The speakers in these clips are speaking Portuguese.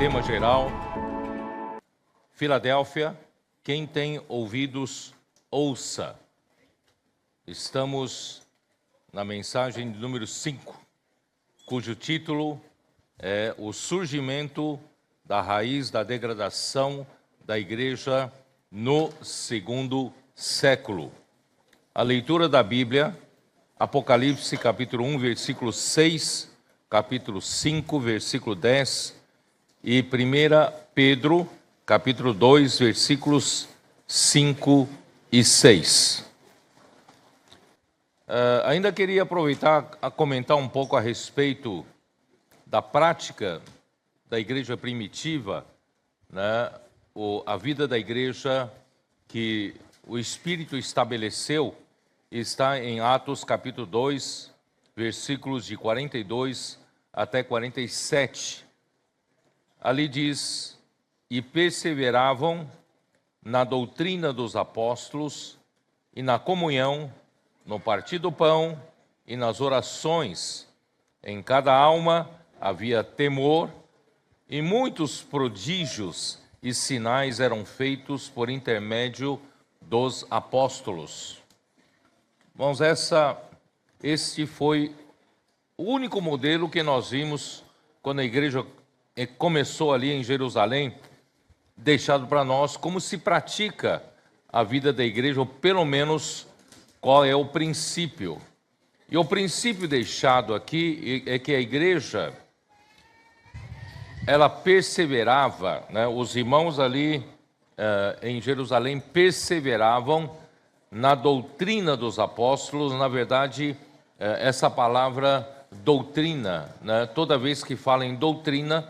tema geral, Filadélfia, quem tem ouvidos, ouça. Estamos na mensagem de número 5, cujo título é o surgimento da raiz da degradação da igreja no segundo século. A leitura da Bíblia, Apocalipse capítulo 1, versículo 6, capítulo 5, versículo 10 e 1 Pedro, capítulo 2, versículos 5 e 6. Ainda queria aproveitar a comentar um pouco a respeito da prática da igreja primitiva, né? A vida da igreja que o Espírito estabeleceu está em Atos capítulo 2, versículos de 42 até 47. Ali diz: e perseveravam na doutrina dos apóstolos e na comunhão, no partir do pão e nas orações. Em cada alma havia temor, e muitos prodígios e sinais eram feitos por intermédio dos apóstolos. Irmãos, este foi o único modelo que nós vimos quando a igreja começou ali em Jerusalém, deixado para nós como se pratica a vida da igreja, ou pelo menos qual é o princípio. E o princípio deixado aqui é que a igreja, ela perseverava, né? Os irmãos ali em Jerusalém perseveravam na doutrina dos apóstolos. Na verdade, essa palavra doutrina, né? Toda vez que fala em doutrina,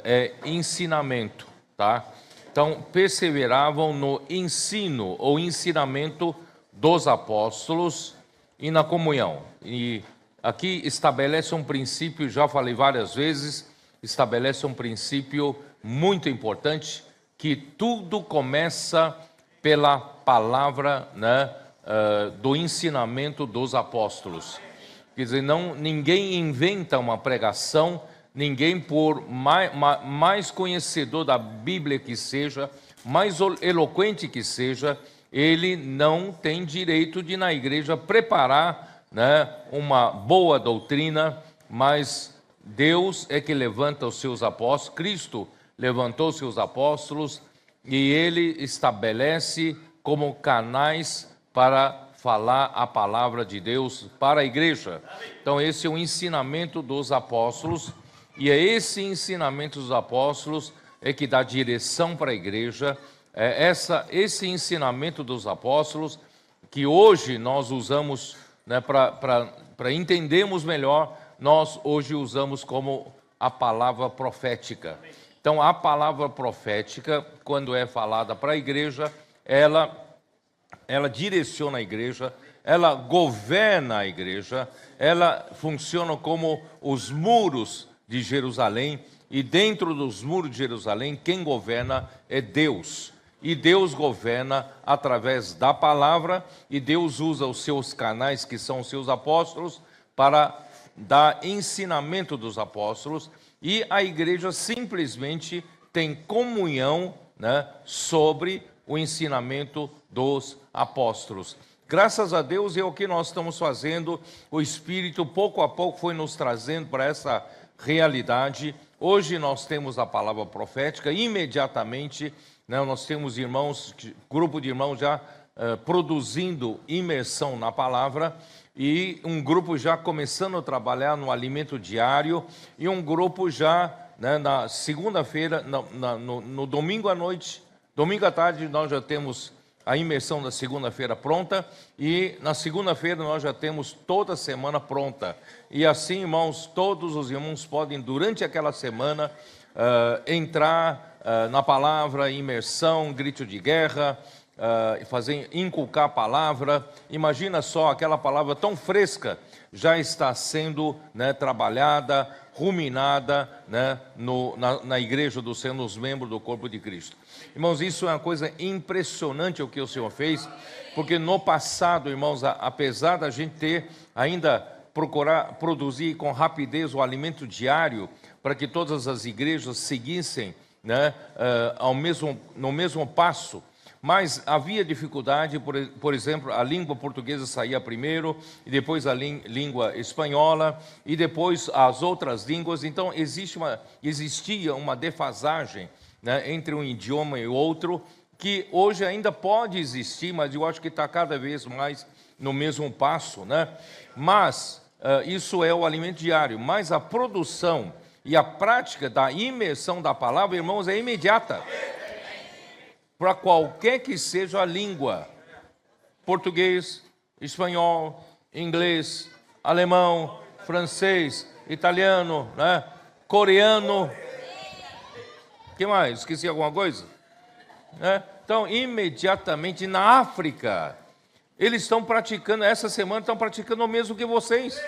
é ensinamento, tá? Então, perseveravam no ensino ou ensinamento dos apóstolos e na comunhão. E aqui estabelece um princípio, já falei várias vezes, estabelece um princípio muito importante, que tudo começa pela palavra, né, do ensinamento dos apóstolos. Quer dizer, ninguém inventa uma pregação, ninguém, por mais conhecedor da Bíblia que seja, mais eloquente que seja, ele não tem direito de, na igreja, preparar, né, uma boa doutrina, mas Deus é que levanta os seus apóstolos, Cristo levantou os seus apóstolos, e ele estabelece como canais para falar a palavra de Deus para a igreja. Então esse é o ensinamento dos apóstolos, e é esse ensinamento dos apóstolos é que dá direção para a igreja. Esse ensinamento dos apóstolos que hoje nós usamos, né, para entendermos melhor, nós hoje usamos como a palavra profética. Então a palavra profética, quando é falada para a igreja, ela direciona a igreja, ela governa a igreja, ela funciona como os muros de Jerusalém, e dentro dos muros de Jerusalém, quem governa é Deus. E Deus governa através da palavra, e Deus usa os seus canais, que são os seus apóstolos, para dar ensinamento dos apóstolos, e a igreja simplesmente tem comunhão, né, sobre o ensinamento dos apóstolos. Graças a Deus é o que nós estamos fazendo. O Espírito pouco a pouco foi nos trazendo para essa realidade. Hoje nós temos a palavra profética, imediatamente, né, nós temos irmãos, grupo de irmãos já produzindo imersão na palavra, e um grupo já começando a trabalhar no alimento diário, e um grupo já, né, na segunda-feira, no domingo à noite, domingo à tarde, nós já temos a imersão da segunda-feira pronta, e na segunda-feira nós já temos toda a semana pronta. E assim, irmãos, todos os irmãos podem, durante aquela semana, entrar na palavra, imersão, grito de guerra, inculcar a palavra. Imagina só, aquela palavra tão fresca já está sendo, né, trabalhada, ruminada, né, na igreja do Senhor, nos membros do corpo de Cristo. Irmãos, isso é uma coisa impressionante o que o Senhor fez, porque no passado, irmãos, apesar da gente ter ainda procurar produzir com rapidez o alimento diário, para que todas as igrejas seguissem, né, no mesmo passo. Mas havia dificuldade, por exemplo, a língua portuguesa saía primeiro, e depois a língua espanhola, e depois as outras línguas. Então, existia uma defasagem, né, entre um idioma e outro, que hoje ainda pode existir, mas eu acho que está cada vez mais no mesmo passo, né? Mas isso é o alimento diário. Mas a produção e a prática da imersão da palavra, irmãos, é imediata. Para qualquer que seja a língua, português, espanhol, inglês, alemão, francês, italiano, né? Coreano. O que mais? Esqueci alguma coisa? Então, imediatamente na África, eles estão praticando, essa semana estão praticando o mesmo que vocês.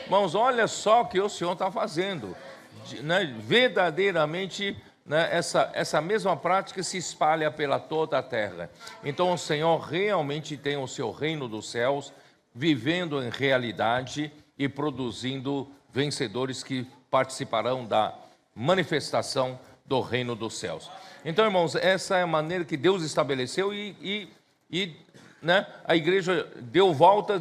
Irmãos, olha só o que o Senhor está fazendo, né? Verdadeiramente, né, essa mesma prática se espalha pela toda a terra. Então o Senhor realmente tem o seu reino dos céus, vivendo em realidade e produzindo vencedores que participarão da manifestação do reino dos céus. Então, irmãos, essa é a maneira que Deus estabeleceu e né, a igreja deu volta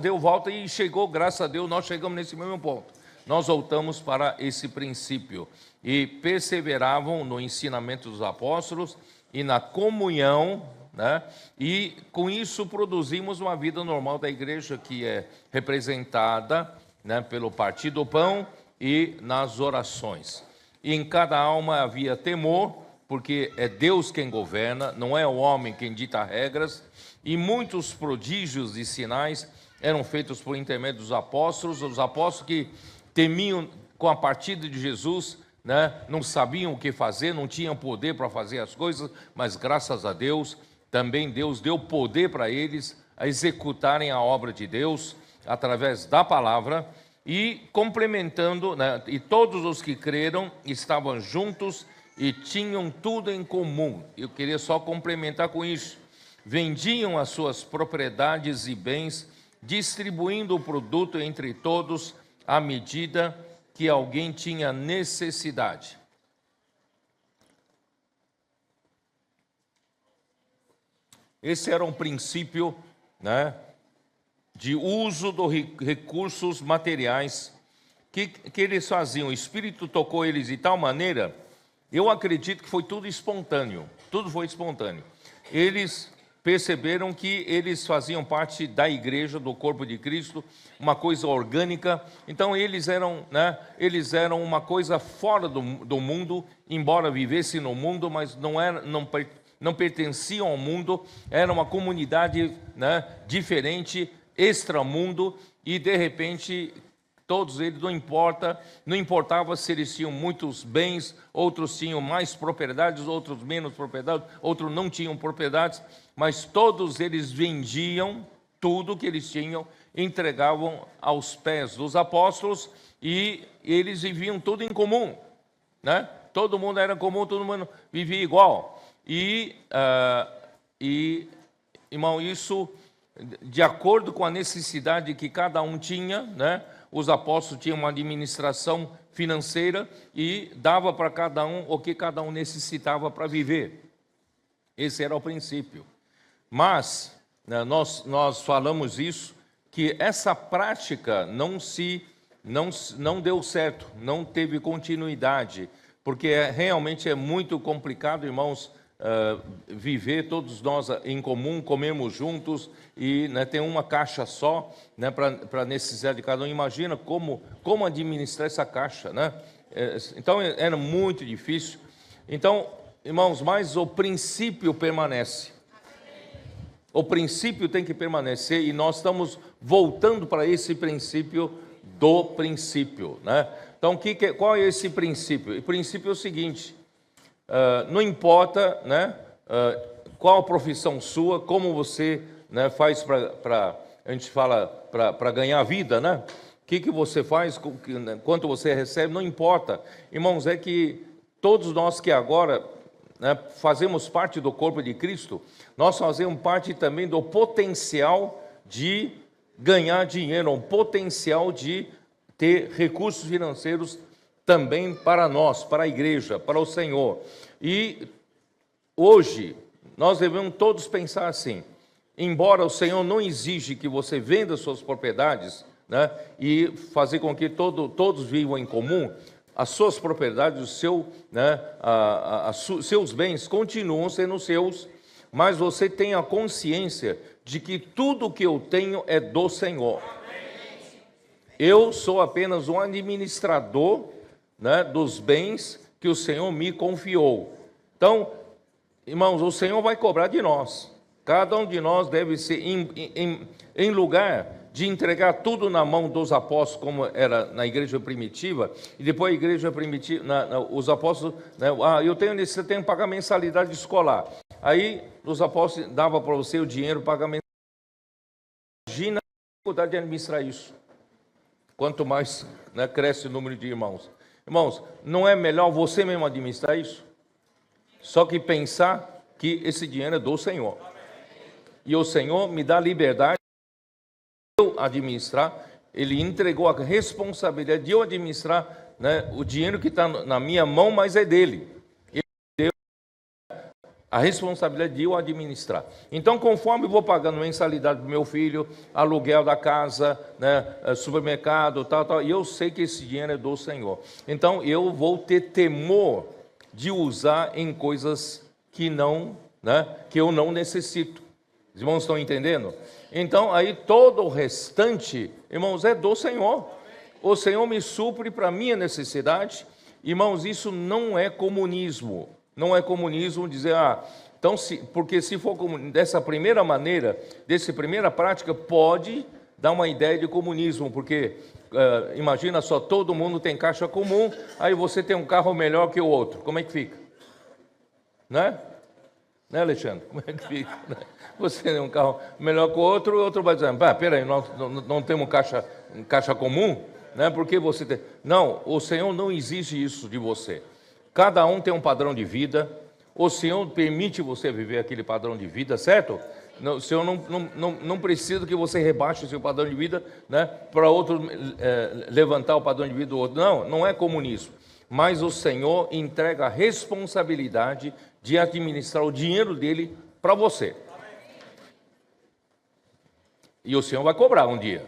e chegou, graças a Deus, nós chegamos nesse mesmo ponto. Nós voltamos para esse princípio e perseveravam no ensinamento dos apóstolos e na comunhão, né, e com isso produzimos uma vida normal da igreja que é representada, né, pelo partir do pão e nas orações. E em cada alma havia temor, porque é Deus quem governa, não é o homem quem dita regras, e muitos prodígios e sinais eram feitos por intermédio dos apóstolos, os apóstolos que temiam com a partida de Jesus, né, não sabiam o que fazer, não tinham poder para fazer as coisas, mas graças a Deus, também Deus deu poder para eles a executarem a obra de Deus através da palavra e complementando, né, e todos os que creram estavam juntos e tinham tudo em comum. Eu queria só complementar com isso. Vendiam as suas propriedades e bens, distribuindo o produto entre todos à medida que alguém tinha necessidade. Esse era um princípio, né, de uso dos recursos materiais que eles faziam. O Espírito tocou eles de tal maneira, eu acredito que foi tudo espontâneo, tudo foi espontâneo. Eles perceberam que eles faziam parte da igreja, do corpo de Cristo, uma coisa orgânica. Então eles eram uma coisa fora do mundo, embora vivessem no mundo, mas não pertenciam ao mundo. Era uma comunidade, né, diferente, extramundo, e de repente todos eles, não importava se eles tinham muitos bens, outros tinham mais propriedades, outros menos propriedades, outros não tinham propriedades, mas todos eles vendiam tudo que eles tinham, entregavam aos pés dos apóstolos e eles viviam tudo em comum, né? Todo mundo era comum, todo mundo vivia igual. Irmão, isso de acordo com a necessidade que cada um tinha, né? Os apóstolos tinham uma administração financeira e dava para cada um o que cada um necessitava para viver. Esse era o princípio. Mas, né, nós falamos isso, que essa prática não deu certo, não teve continuidade, porque realmente é muito complicado, irmãos, viver todos nós em comum, comemos juntos e, né, tem uma caixa só, né, para a necessidade de cada um. Imagina como administrar essa caixa, né? Então era muito difícil. Então, irmãos, mas o princípio permanece. O princípio tem que permanecer e nós estamos voltando para esse princípio do princípio, né? Então, qual é esse princípio? O princípio é o seguinte: não importa, né, qual a profissão sua, como você, né, faz a gente fala, para ganhar a vida, né? O que você faz, quanto você recebe, não importa. Irmãos, é que todos nós que agora, né, fazemos parte do corpo de Cristo, nós fazemos parte também do potencial de ganhar dinheiro, um potencial de ter recursos financeiros também para nós, para a igreja, para o Senhor. E hoje, nós devemos todos pensar assim, embora o Senhor não exige que você venda suas propriedades, né, e fazer com que todos vivam em comum, as suas propriedades, seus bens continuam sendo seus, mas você tem a consciência de que tudo que eu tenho é do Senhor. Eu sou apenas um administrador, né, dos bens que o Senhor me confiou. Então, irmãos, o Senhor vai cobrar de nós. Cada um de nós deve ser, em lugar de entregar tudo na mão dos apóstolos, como era na igreja primitiva, e depois a igreja primitiva, os apóstolos, né, eu tenho que pagar mensalidade escolar. Aí os apóstolos davam para você o dinheiro para pagar mensalidade. Imagina a dificuldade de administrar isso. Quanto mais, né, cresce o número de irmãos. Irmãos, não é melhor você mesmo administrar isso? Só que pensar que esse dinheiro é do Senhor. E o Senhor me dá liberdade de eu administrar. Ele entregou a responsabilidade de eu administrar, né, o dinheiro que está na minha mão, mas é dele. Ele deu a responsabilidade de eu administrar. Então, conforme eu vou pagando mensalidade para o meu filho, aluguel da casa, né, supermercado, tal, e eu sei que esse dinheiro é do Senhor. Então, eu vou ter temor de usar em coisas que eu não necessito. Os irmãos estão entendendo? Então, aí todo o restante, irmãos, é do Senhor. O Senhor me supre para a minha necessidade. Irmãos, isso não é comunismo. Não é comunismo dizer, então, porque se for dessa primeira maneira, dessa primeira prática, pode dar uma ideia de comunismo, porque imagina só, todo mundo tem caixa comum, aí você tem um carro melhor que o outro. Como é que fica? Né, Alexandre? Como é que fica? Você tem um carro melhor que o outro vai dizer, peraí, nós não temos caixa comum, né? Porque você tem... Não, o Senhor não exige isso de você. Cada um tem um padrão de vida, o Senhor permite você viver aquele padrão de vida, certo? O Senhor não precisa que você rebaixe o seu padrão de vida, né, para outro levantar o padrão de vida do outro. Não é comunismo. Mas o Senhor entrega a responsabilidade de administrar o dinheiro dele para você. E o Senhor vai cobrar um dia.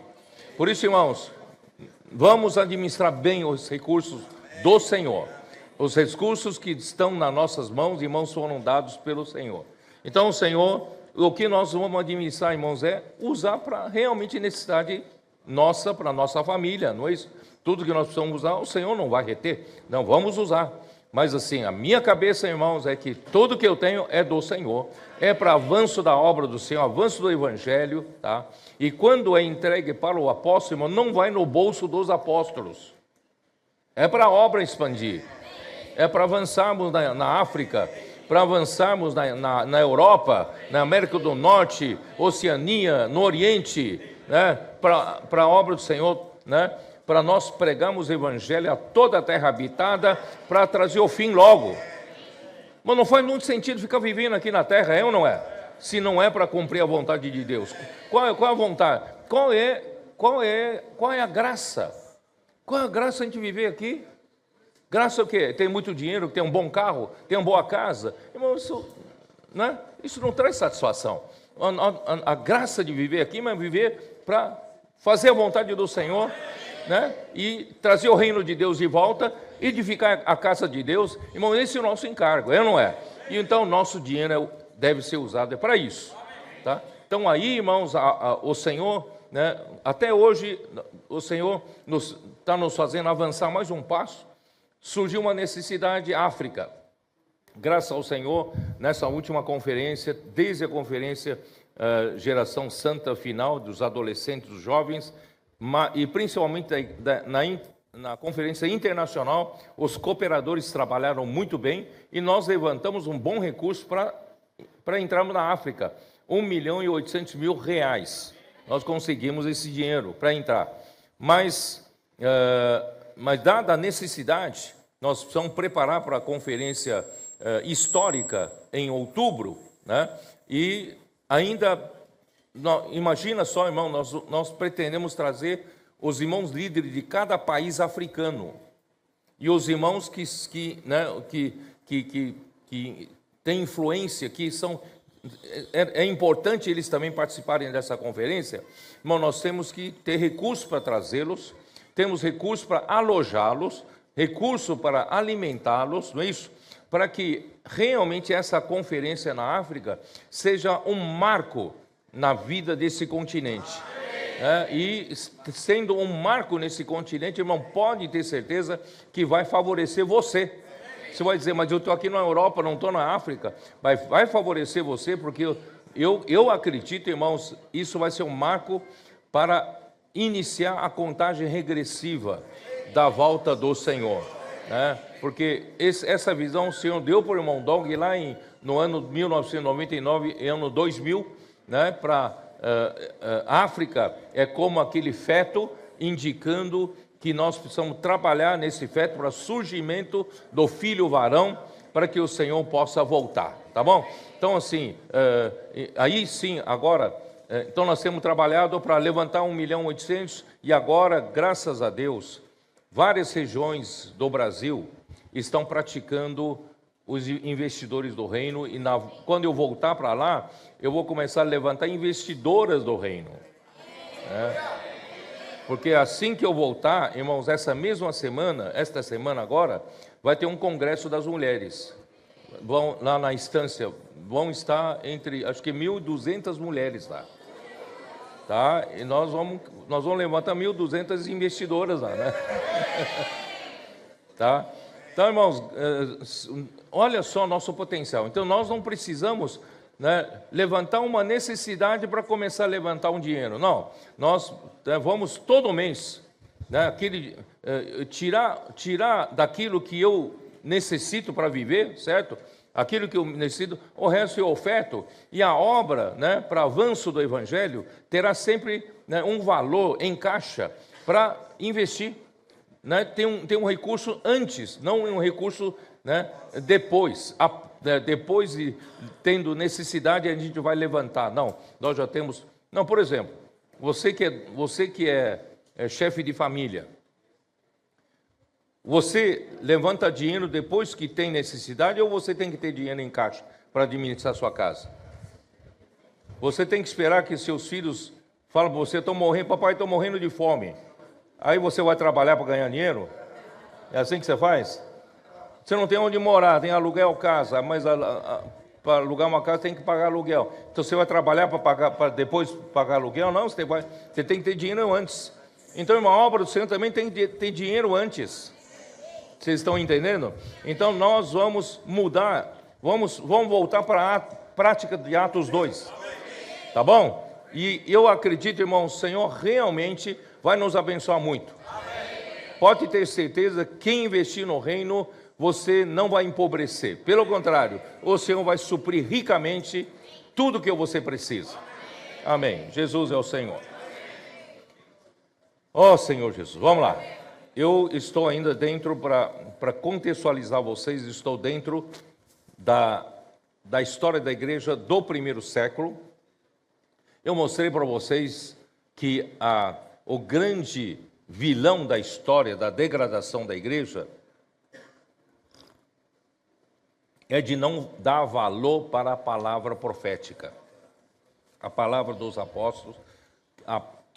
Por isso, irmãos, vamos administrar bem os recursos do Senhor. Os recursos que estão nas nossas mãos, irmãos, foram dados pelo Senhor. Então, o Senhor, o que nós vamos administrar, irmãos, é usar para realmente necessidade nossa, para a nossa família, não é isso? Tudo que nós precisamos usar, o Senhor não vai reter. Não, vamos usar. Mas assim, a minha cabeça, irmãos, é que tudo que eu tenho é do Senhor. É para avanço da obra do Senhor, avanço do Evangelho, tá? E quando é entregue para o apóstolo, irmão, não vai no bolso dos apóstolos. É para a obra expandir. É para avançarmos na África, para avançarmos na Europa, na América do Norte, Oceania, no Oriente, né? Para a obra do Senhor, né? Para nós pregarmos o Evangelho a toda a terra habitada, para trazer o fim logo. Mas não faz muito sentido ficar vivendo aqui na terra, é ou não é? Se não é para cumprir a vontade de Deus. Qual é a vontade? Qual é a graça? Qual é a graça a gente viver aqui? Graça é o quê? Tem muito dinheiro, tem um bom carro, tem uma boa casa. Irmão, isso não traz satisfação. A graça de viver aqui, mas viver para fazer a vontade do Senhor, né? E trazer o reino de Deus de volta, edificar a casa de Deus. Irmão, esse é o nosso encargo, é ou não é? E então, nosso dinheiro deve ser usado para isso. Tá? Então, aí, irmãos, o Senhor, né, até hoje, o Senhor está nos fazendo avançar mais um passo. Surgiu uma necessidade África. Graças ao Senhor, nessa última conferência, desde a conferência Geração Santa Final, dos adolescentes, dos jovens, e principalmente na conferência internacional, os cooperadores trabalharam muito bem e nós levantamos um bom recurso para entrarmos na África, R$1.800.000. Nós conseguimos esse dinheiro para entrar. Mas dada a necessidade, nós precisamos preparar para a conferência histórica em outubro, né? E ainda, imagina só, irmão, nós pretendemos trazer os irmãos líderes de cada país africano. E os irmãos que têm influência, que são... É importante eles também participarem dessa conferência, mas nós temos que ter recursos para trazê-los, temos recursos para alojá-los, recurso para alimentá-los, não é isso? Para que realmente essa conferência na África seja um marco na vida desse continente. E sendo um marco nesse continente, irmão, pode ter certeza que vai favorecer você. Você vai dizer, mas eu estou aqui na Europa, não estou na África. Vai favorecer você, porque eu acredito, irmãos, isso vai ser um marco para iniciar a contagem regressiva da volta do Senhor. Porque essa visão o Senhor deu para o irmão Dong lá no ano 1999 e ano 2000, para África é como aquele feto, indicando que nós precisamos trabalhar nesse feto para surgimento do filho varão, para que o Senhor possa voltar, tá bom? Então assim, aí sim, agora, então nós temos trabalhado para levantar 1.800.000 e agora, graças a Deus, várias regiões do Brasil estão praticando os investidores do reino, e quando eu voltar para lá, eu vou começar a levantar investidoras do reino. Porque assim que eu voltar, irmãos, esta semana agora, vai ter um congresso das mulheres. Vão lá na instância, vão estar entre, acho que 1.200 mulheres lá. Tá? E nós vamos levantar 1.200 investidoras lá, né? Tá? Então, irmãos, olha só nosso potencial. Então, nós não precisamos levantar uma necessidade para começar a levantar um dinheiro. Não, nós vamos todo mês tirar daquilo que eu necessito para viver, certo? Aquilo que eu necessito, o resto eu oferto. E a obra, para avanço do Evangelho, terá sempre um valor em caixa para investir. Tem um recurso antes, não um recurso depois. Depois de tendo necessidade, a gente vai levantar. Não, nós já temos... Não, por exemplo, você que é chefe de família, você levanta dinheiro depois que tem necessidade ou você tem que ter dinheiro em caixa para administrar sua casa? Você tem que esperar que seus filhos falem para você, estão morrendo, papai, estou morrendo de fome. Aí você vai trabalhar para ganhar dinheiro? É assim que você faz? Você não tem onde morar, tem aluguel casa, mas para alugar uma casa tem que pagar aluguel. Então você vai trabalhar para depois pagar aluguel? Não, você tem que ter dinheiro antes. Então, uma obra do Senhor também tem que ter dinheiro antes. Vocês estão entendendo? Então nós vamos mudar, vamos voltar para a prática de Atos 2. Tá bom? E eu acredito, irmão, o Senhor realmente vai nos abençoar muito. Pode ter certeza, quem investir no reino, você não vai empobrecer. Pelo contrário, o Senhor vai suprir ricamente tudo que você precisa. Amém. Jesus é o Senhor. Ó Senhor Jesus, vamos lá. Eu estou ainda dentro, para contextualizar vocês, estou dentro da história da igreja do primeiro século. Eu mostrei para vocês que o grande vilão da história da degradação da igreja é de não dar valor para a palavra profética, a palavra dos apóstolos,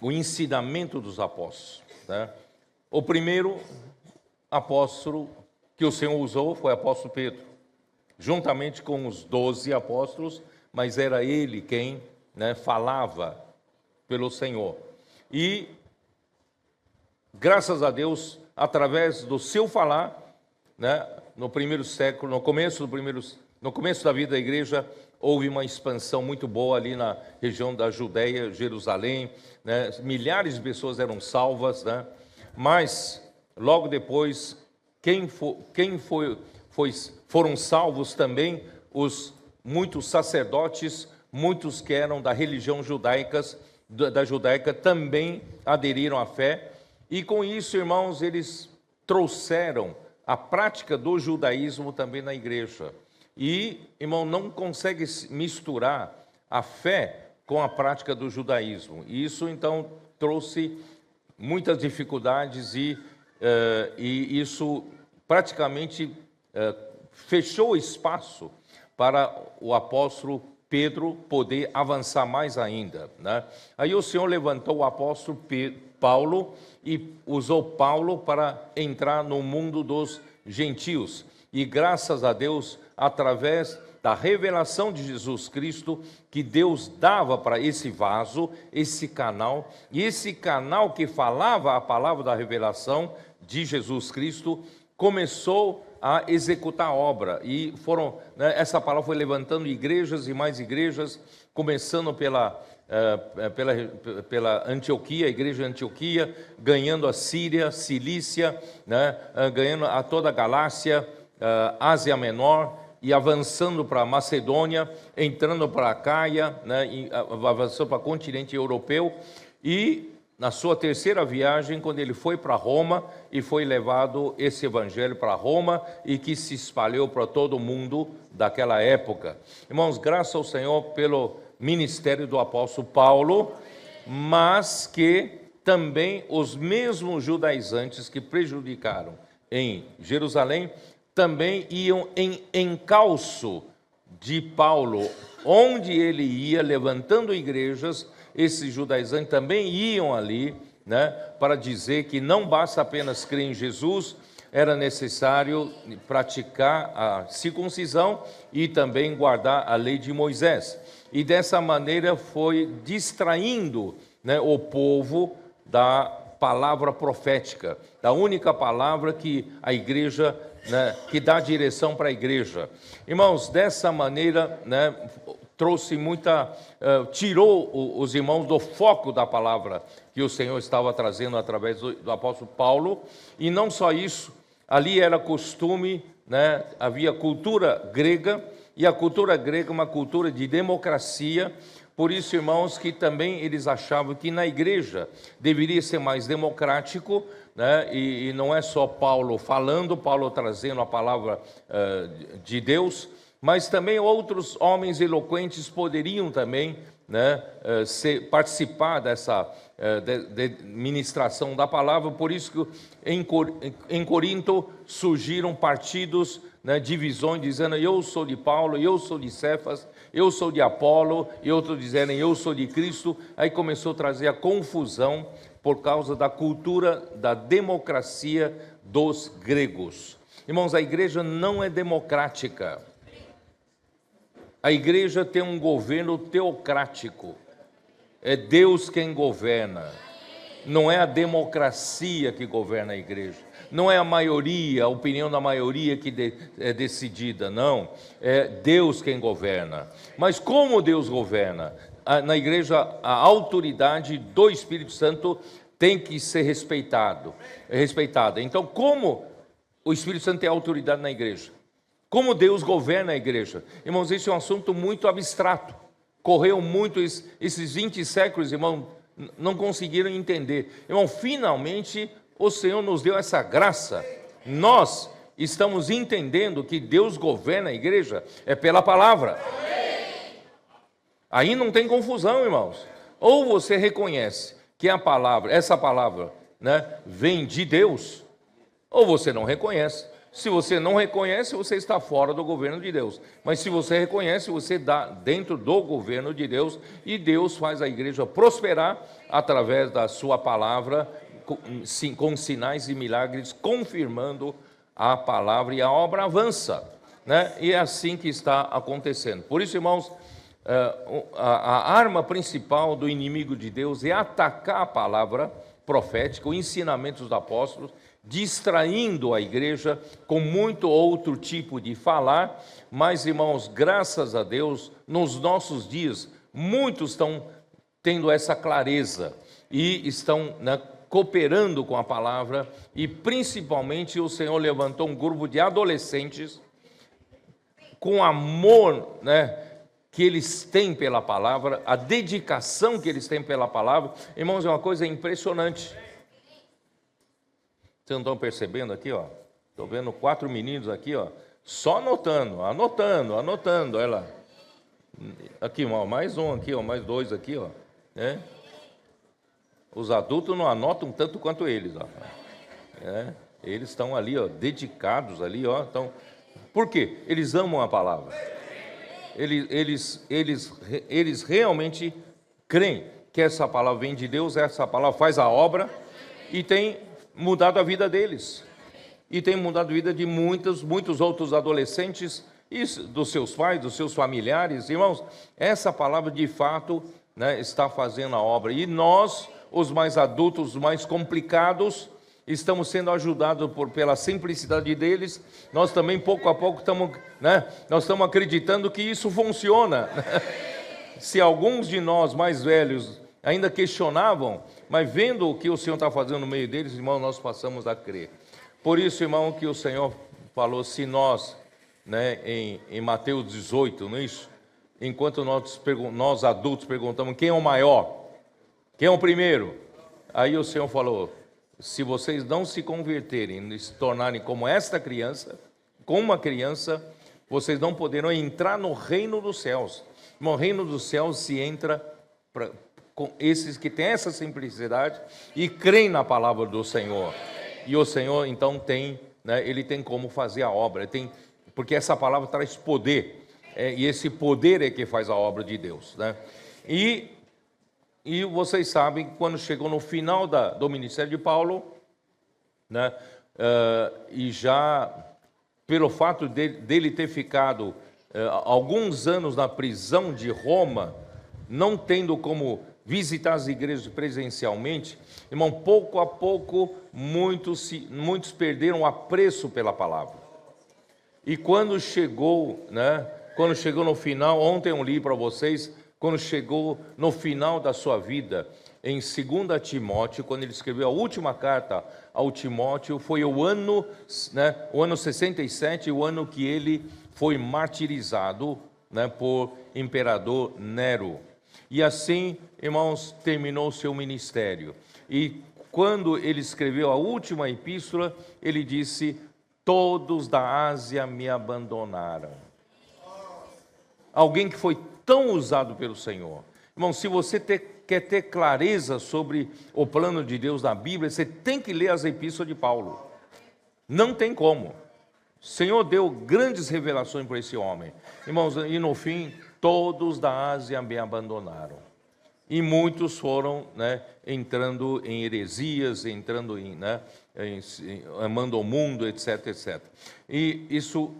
o ensinamento dos apóstolos. O primeiro apóstolo que o Senhor usou foi o apóstolo Pedro, juntamente com os 12 apóstolos, mas era ele quem falava pelo Senhor. E, graças a Deus, através do seu falar, no primeiro século, no começo da vida da igreja, houve uma expansão muito boa ali na região da Judéia, Jerusalém, milhares de pessoas eram salvas, mas logo depois, foram salvos também muitos sacerdotes, muitos que eram da religião judaica também aderiram à fé, e com isso, irmãos, eles trouxeram a prática do judaísmo também na igreja. E, irmão, não consegue misturar a fé com a prática do judaísmo. E isso, então, trouxe muitas dificuldades e isso praticamente fechou espaço para o apóstolo Pedro poder avançar mais ainda, né? Aí o Senhor levantou o apóstolo Paulo e usou Paulo para entrar no mundo dos gentios. E graças a Deus, através da revelação de Jesus Cristo, que Deus dava para esse vaso, esse canal, e esse canal que falava a palavra da revelação de Jesus Cristo, começou a executar a obra, e essa palavra foi levantando igrejas e mais igrejas, começando pela Antioquia, a igreja de Antioquia, ganhando a Síria, Cilícia, né, ganhando a toda a Galácia, Ásia Menor, e avançando para a Macedônia, entrando para a Caia, né, avançando para o continente europeu, e na sua terceira viagem, quando ele foi para Roma, e foi levado esse evangelho para Roma, e que se espalhou para todo o mundo daquela época. Irmãos, graças ao Senhor pelo ministério do apóstolo Paulo, mas que também os mesmos judaizantes que prejudicaram em Jerusalém, também iam em encalço de Paulo, onde ele ia levantando igrejas. Esses judaizantes também iam ali, né, para dizer que não basta apenas crer em Jesus, era necessário praticar a circuncisão e também guardar a lei de Moisés. E dessa maneira foi distraindo, né, o povo da palavra profética, da única palavra que a igreja, né, que dá direção para a igreja. Irmãos, dessa maneira, né, trouxe tirou os irmãos do foco da palavra que o Senhor estava trazendo através do apóstolo Paulo. E não só isso, ali era costume, né, havia cultura grega, e a cultura grega é uma cultura de democracia. Por isso, irmãos, que também eles achavam que na igreja deveria ser mais democrático, né? E não é só Paulo falando, Paulo trazendo a palavra de Deus, mas também outros homens eloquentes poderiam também, né, participar dessa ministração da palavra. Por isso que em Corinto surgiram partidos, né, divisões, dizendo eu sou de Paulo, eu sou de Cefas, eu sou de Apolo, e outros dizendo eu sou de Cristo. Aí começou a trazer a confusão por causa da cultura da democracia dos gregos. Irmãos, a igreja não é democrática. A igreja tem um governo teocrático. É Deus quem governa. Não é a democracia que governa a igreja. Não é a maioria, a opinião da maioria que é decidida, não. É Deus quem governa. Mas como Deus governa? Na igreja, a autoridade do Espírito Santo tem que ser respeitada. Então, como o Espírito Santo tem autoridade na igreja? Como Deus governa a igreja? Irmãos, esse é um assunto muito abstrato. Correu muito, esses 20 séculos, irmão, não conseguiram entender. Irmão, finalmente o Senhor nos deu essa graça. Nós estamos entendendo que Deus governa a igreja é pela palavra. Aí não tem confusão, irmãos. Ou você reconhece que a palavra, essa palavra, né, vem de Deus, ou você não reconhece. Se você não reconhece, você está fora do governo de Deus. Mas se você reconhece, você está dentro do governo de Deus, e Deus faz a igreja prosperar através da sua palavra, com sinais e milagres, confirmando a palavra, e a obra avança, né? E é assim que está acontecendo. Por isso, irmãos, a arma principal do inimigo de Deus é atacar a palavra profética, o ensinamento dos apóstolos, distraindo a igreja com muito outro tipo de falar. Mas, irmãos, graças a Deus, nos nossos dias, muitos estão tendo essa clareza e estão, né, cooperando com a palavra, e principalmente o Senhor levantou um grupo de adolescentes com amor, né, que eles têm pela palavra, a dedicação que eles têm pela palavra. Irmãos, é uma coisa impressionante. Vocês não estão percebendo aqui, ó? Estou vendo 4 meninos aqui, ó, só anotando, olha lá. Aqui, ó, mais um aqui, ó, mais 2 aqui, ó, Os adultos não anotam tanto quanto eles, ó. Eles estão ali, ó, dedicados ali, ó. Então, por quê? Eles amam a palavra. Eles realmente creem que essa palavra vem de Deus, essa palavra faz a obra e tem mudado a vida deles. E tem mudado a vida de muitos outros adolescentes e dos seus pais, dos seus familiares. Irmãos, essa palavra de fato, né, está fazendo a obra. E nós, os mais adultos, os mais complicados, estamos sendo ajudados pela simplicidade deles. Nós também, pouco a pouco, nós estamos acreditando que isso funciona. Se alguns de nós mais velhos ainda questionavam, mas vendo o que o Senhor está fazendo no meio deles, irmão, nós passamos a crer. Por isso, irmão, que o Senhor falou, se nós, né, em Mateus 18, não é isso? Enquanto nós adultos perguntamos quem é o maior, quem é o primeiro, aí o Senhor falou, se vocês não se converterem e se tornarem como esta criança, como uma criança, vocês não poderão entrar no reino dos céus. No reino dos céus se entra com esses que têm essa simplicidade e creem na palavra do Senhor. E o Senhor então tem, né, Ele tem como fazer a obra, porque essa palavra traz poder, e esse poder é que faz a obra de Deus, né? E vocês sabem que quando chegou no final do ministério de Paulo, né, e já pelo fato dele ter ficado alguns anos na prisão de Roma, não tendo como visitar as igrejas presencialmente, irmão, pouco a pouco muitos perderam o apreço pela palavra. E quando chegou no final, ontem eu li para vocês, quando chegou no final da sua vida, em 2 Timóteo, quando ele escreveu a última carta ao Timóteo, foi o ano 67, o ano que ele foi martirizado, né, por imperador Nero. E assim, irmãos, terminou o seu ministério. E quando ele escreveu a última epístola, ele disse, todos da Ásia me abandonaram. Alguém que foi tão usado pelo Senhor. Irmão, se você quer ter clareza sobre o plano de Deus na Bíblia, você tem que ler as epístolas de Paulo. Não tem como. O Senhor deu grandes revelações para esse homem. Irmãos, e no fim, todos da Ásia me abandonaram. E muitos foram, né, entrando em heresias, entrando amando o mundo, etc, etc. E isso,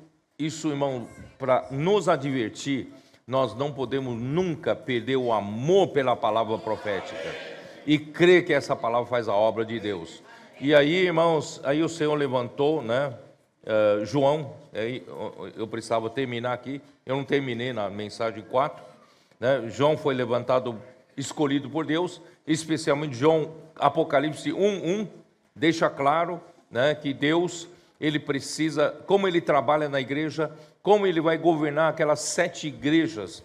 irmão, para nos advertir, nós não podemos nunca perder o amor pela palavra profética e crer que essa palavra faz a obra de Deus. E aí, irmãos, aí o Senhor levantou, né, João, eu precisava terminar aqui, eu não terminei na mensagem 4, né? João foi levantado, escolhido por Deus, especialmente João, Apocalipse 1:1, deixa claro, né, que Deus, ele precisa, como ele trabalha na igreja, como ele vai governar aquelas 7 igrejas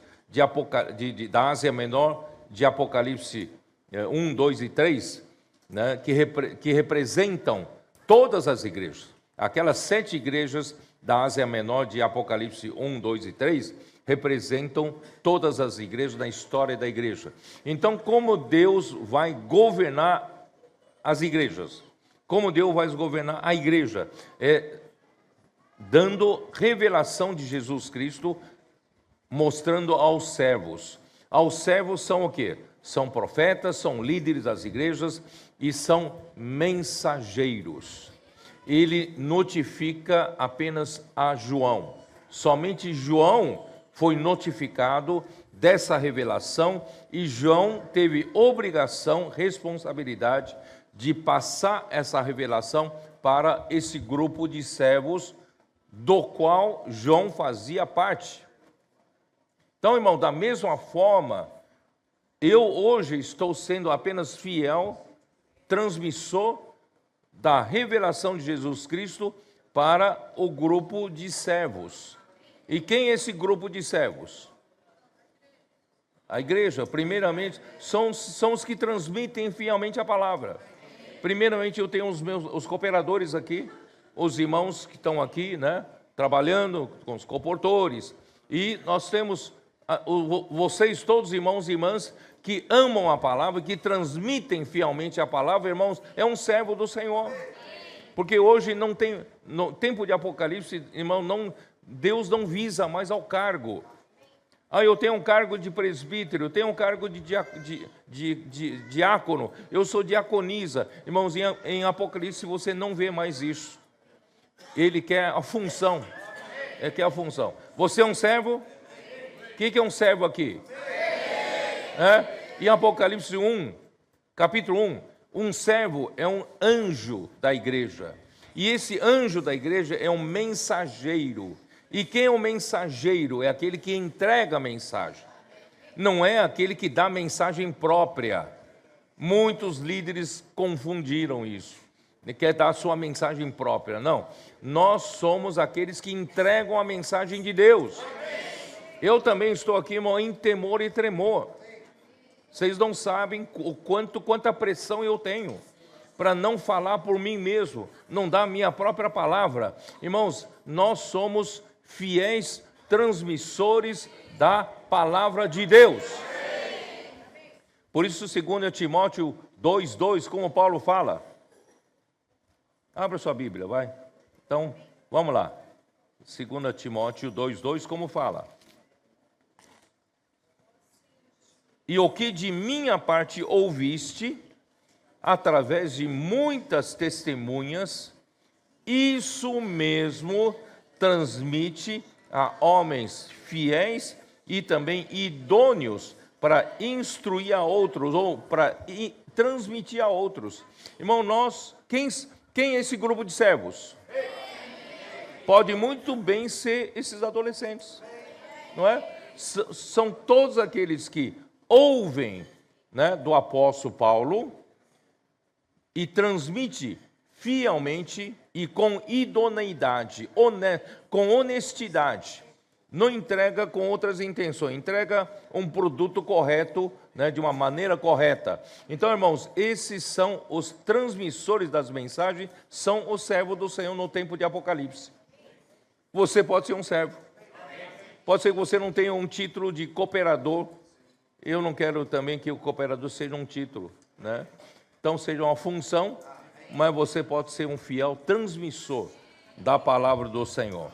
da Ásia Menor, de Apocalipse 1, 2 e 3, né, que representam todas as igrejas. Aquelas 7 igrejas da Ásia Menor, de Apocalipse 1, 2 e 3, representam todas as igrejas na história da igreja. Então, como Deus vai governar as igrejas? Como Deus vai governar a igreja? Dando revelação de Jesus Cristo, mostrando aos servos. Aos servos são o quê? São profetas, são líderes das igrejas e são mensageiros. Ele notifica apenas a João. Somente João foi notificado dessa revelação e João teve obrigação, responsabilidade de passar essa revelação para esse grupo de servos do qual João fazia parte. Então, irmão, da mesma forma, eu hoje estou sendo apenas fiel, transmissor da revelação de Jesus Cristo para o grupo de servos. E quem é esse grupo de servos? A igreja, primeiramente, são os que transmitem fielmente a palavra. Primeiramente, eu tenho os cooperadores aqui, os irmãos que estão aqui, né, trabalhando com os comportores. E nós temos vocês todos, irmãos e irmãs, que amam a palavra, que transmitem fielmente a palavra, irmãos, é um servo do Senhor. Porque hoje não tem, no tempo de Apocalipse, irmão, Deus não visa mais ao cargo. Eu tenho um cargo de presbítero, eu tenho um cargo de diácono, eu sou diaconisa. Irmãos, em Apocalipse você não vê mais isso. Ele quer a função. Ele quer a função. Você é um servo? O que é um servo aqui? Em Apocalipse 1, capítulo 1, um servo é um anjo da igreja. E esse anjo da igreja é um mensageiro. E quem é o mensageiro? É aquele que entrega a mensagem. Não é aquele que dá a mensagem própria. Muitos líderes confundiram isso. Ele quer dar a sua mensagem própria. Não. Nós somos aqueles que entregam a mensagem de Deus. Eu também estou aqui, irmão, em temor e tremor. Vocês não sabem quanta pressão eu tenho para não falar por mim mesmo, não dar a minha própria palavra. Irmãos, nós somos fiéis transmissores da palavra de Deus. Por isso, 2 Timóteo 2:2, como Paulo fala. Abra sua Bíblia, vai. Então, vamos lá. 2 Timóteo 2:2, como fala. E o que de minha parte ouviste, através de muitas testemunhas, isso mesmo transmite a homens fiéis e também idôneos para instruir a outros, ou para transmitir a outros. Irmão, quem é esse grupo de servos? Pode muito bem ser esses adolescentes, não é? São todos aqueles que ouvem, né, do apóstolo Paulo e transmite fielmente e com idoneidade, com honestidade. Não entrega com outras intenções, entrega um produto correto, né, de uma maneira correta. Então, irmãos, esses são os transmissores das mensagens, são os servos do Senhor no tempo de Apocalipse. Você pode ser um servo. Pode ser que você não tenha um título de cooperador. Eu não quero também que o cooperador seja um título, né? Então, seja uma função, mas você pode ser um fiel transmissor da palavra do Senhor.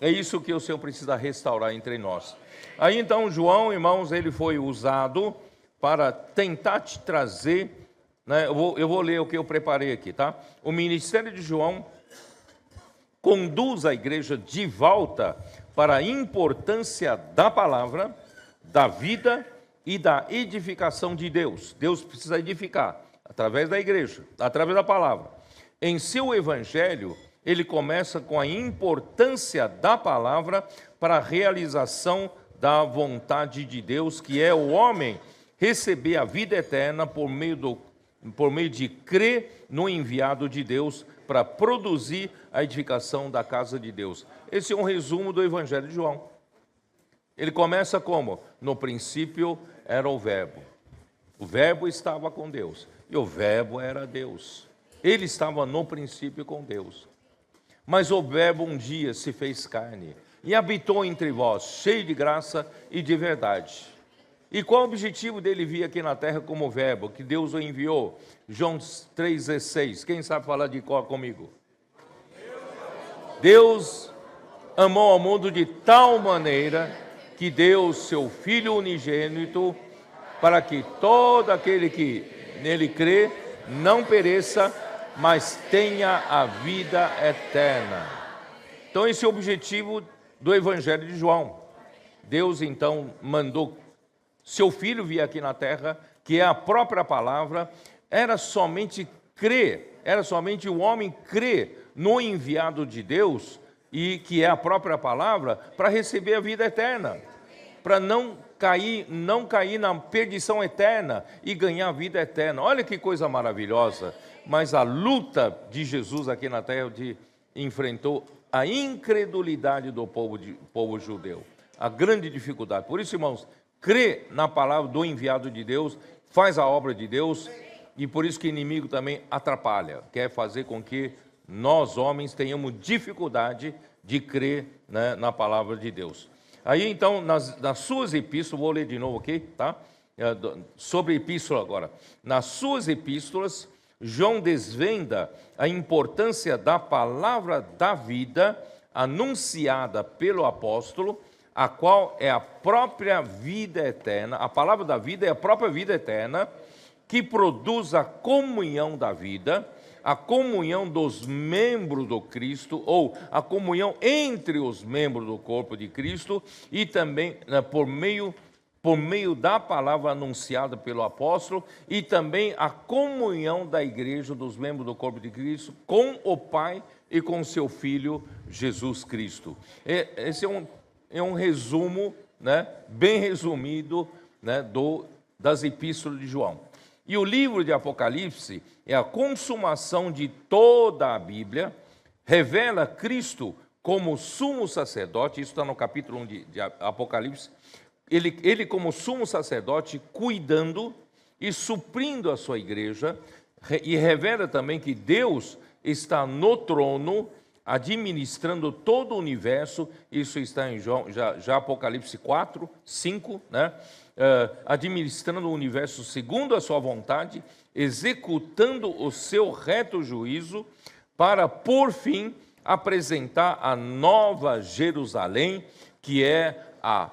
É isso que o Senhor precisa restaurar entre nós. Aí, então, João, irmãos, ele foi usado para tentar te trazer, né? Eu vou ler o que eu preparei aqui, tá? O ministério de João conduz a igreja de volta para a importância da palavra, da vida e da edificação de Deus. Deus precisa edificar através da igreja, através da palavra. Em seu evangelho, ele começa com a importância da palavra para a realização da vontade de Deus, que é o homem receber a vida eterna por meio de crer no enviado de Deus para produzir a edificação da casa de Deus. Esse é um resumo do evangelho de João. Ele começa como? No princípio era o Verbo. O Verbo estava com Deus. E o Verbo era Deus. Ele estava no princípio com Deus. Mas o Verbo um dia se fez carne e habitou entre vós, cheio de graça e de verdade. E qual o objetivo dele vir aqui na terra como Verbo? Que Deus o enviou. João 3,16. Quem sabe falar de cor comigo? Deus amou ao mundo de tal maneira que deu seu Filho unigênito, para que todo aquele que nele crê não pereça, mas tenha a vida eterna. Então esse é o objetivo do Evangelho de João. Deus então mandou seu Filho vir aqui na terra, que é a própria palavra. Era somente crer, era somente o homem crer no enviado de Deus, e que é a própria palavra, para receber a vida eterna, para não cair na perdição eterna e ganhar a vida eterna. Olha que coisa maravilhosa. Mas a luta de Jesus aqui na terra enfrentou a incredulidade do povo judeu, a grande dificuldade. Por isso, irmãos, crê na palavra do enviado de Deus, faz a obra de Deus, e por isso que o inimigo também atrapalha, quer fazer com que nós, homens, tenhamos dificuldade de crer, né, na palavra de Deus. Aí, então, nas suas epístolas, vou ler de novo aqui, tá? Sobre epístola agora. Nas suas epístolas, João desvenda a importância da palavra da vida anunciada pelo apóstolo, a qual é a própria vida eterna. A palavra da vida é a própria vida eterna, que produz a comunhão da vida, a comunhão dos membros do Cristo, ou a comunhão entre os membros do corpo de Cristo, e também por meio da palavra anunciada pelo apóstolo, e também a comunhão da igreja, dos membros do corpo de Cristo, com o Pai e com seu Filho Jesus Cristo. Esse é um resumo, né, bem resumido, né, das epístolas de João. E o livro de Apocalipse é a consumação de toda a Bíblia, revela Cristo como sumo sacerdote, isso está no capítulo 1 de Apocalipse, ele como sumo sacerdote, cuidando e suprindo a sua igreja, e revela também que Deus está no trono, administrando todo o universo, isso está em João, já Apocalipse 4, 5, né? Administrando o universo segundo a sua vontade, executando o seu reto juízo, para, por fim, apresentar a nova Jerusalém, que é a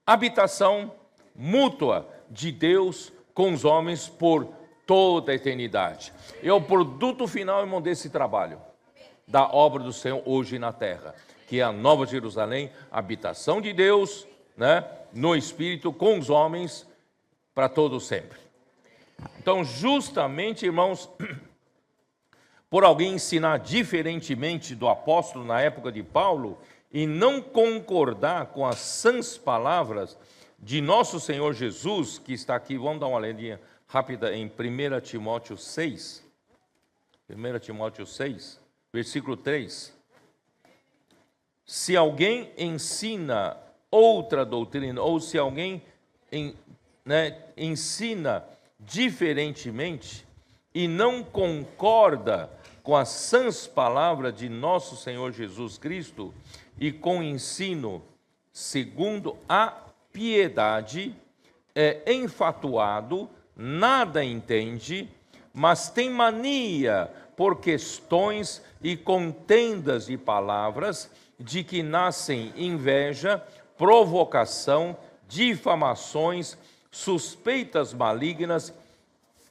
habitação mútua de Deus com os homens por toda a eternidade. É o produto final, irmão, desse trabalho, da obra do Senhor hoje na terra, que é a nova Jerusalém, habitação de Deus, né, no Espírito, com os homens, para todo sempre. Então, justamente, irmãos, por alguém ensinar diferentemente do apóstolo na época de Paulo, e não concordar com as sãs palavras de nosso Senhor Jesus, que está aqui, vamos dar uma olhadinha rápida em 1 Timóteo 6, 1 Timóteo 6, versículo 3. Se alguém ensina outra doutrina, ou se alguém ensina diferentemente e não concorda com as sãs palavras de nosso Senhor Jesus Cristo e com o ensino segundo a piedade, é enfatuado, nada entende, mas tem mania por questões e contendas de palavras, de que nascem inveja, provocação, difamações, suspeitas malignas,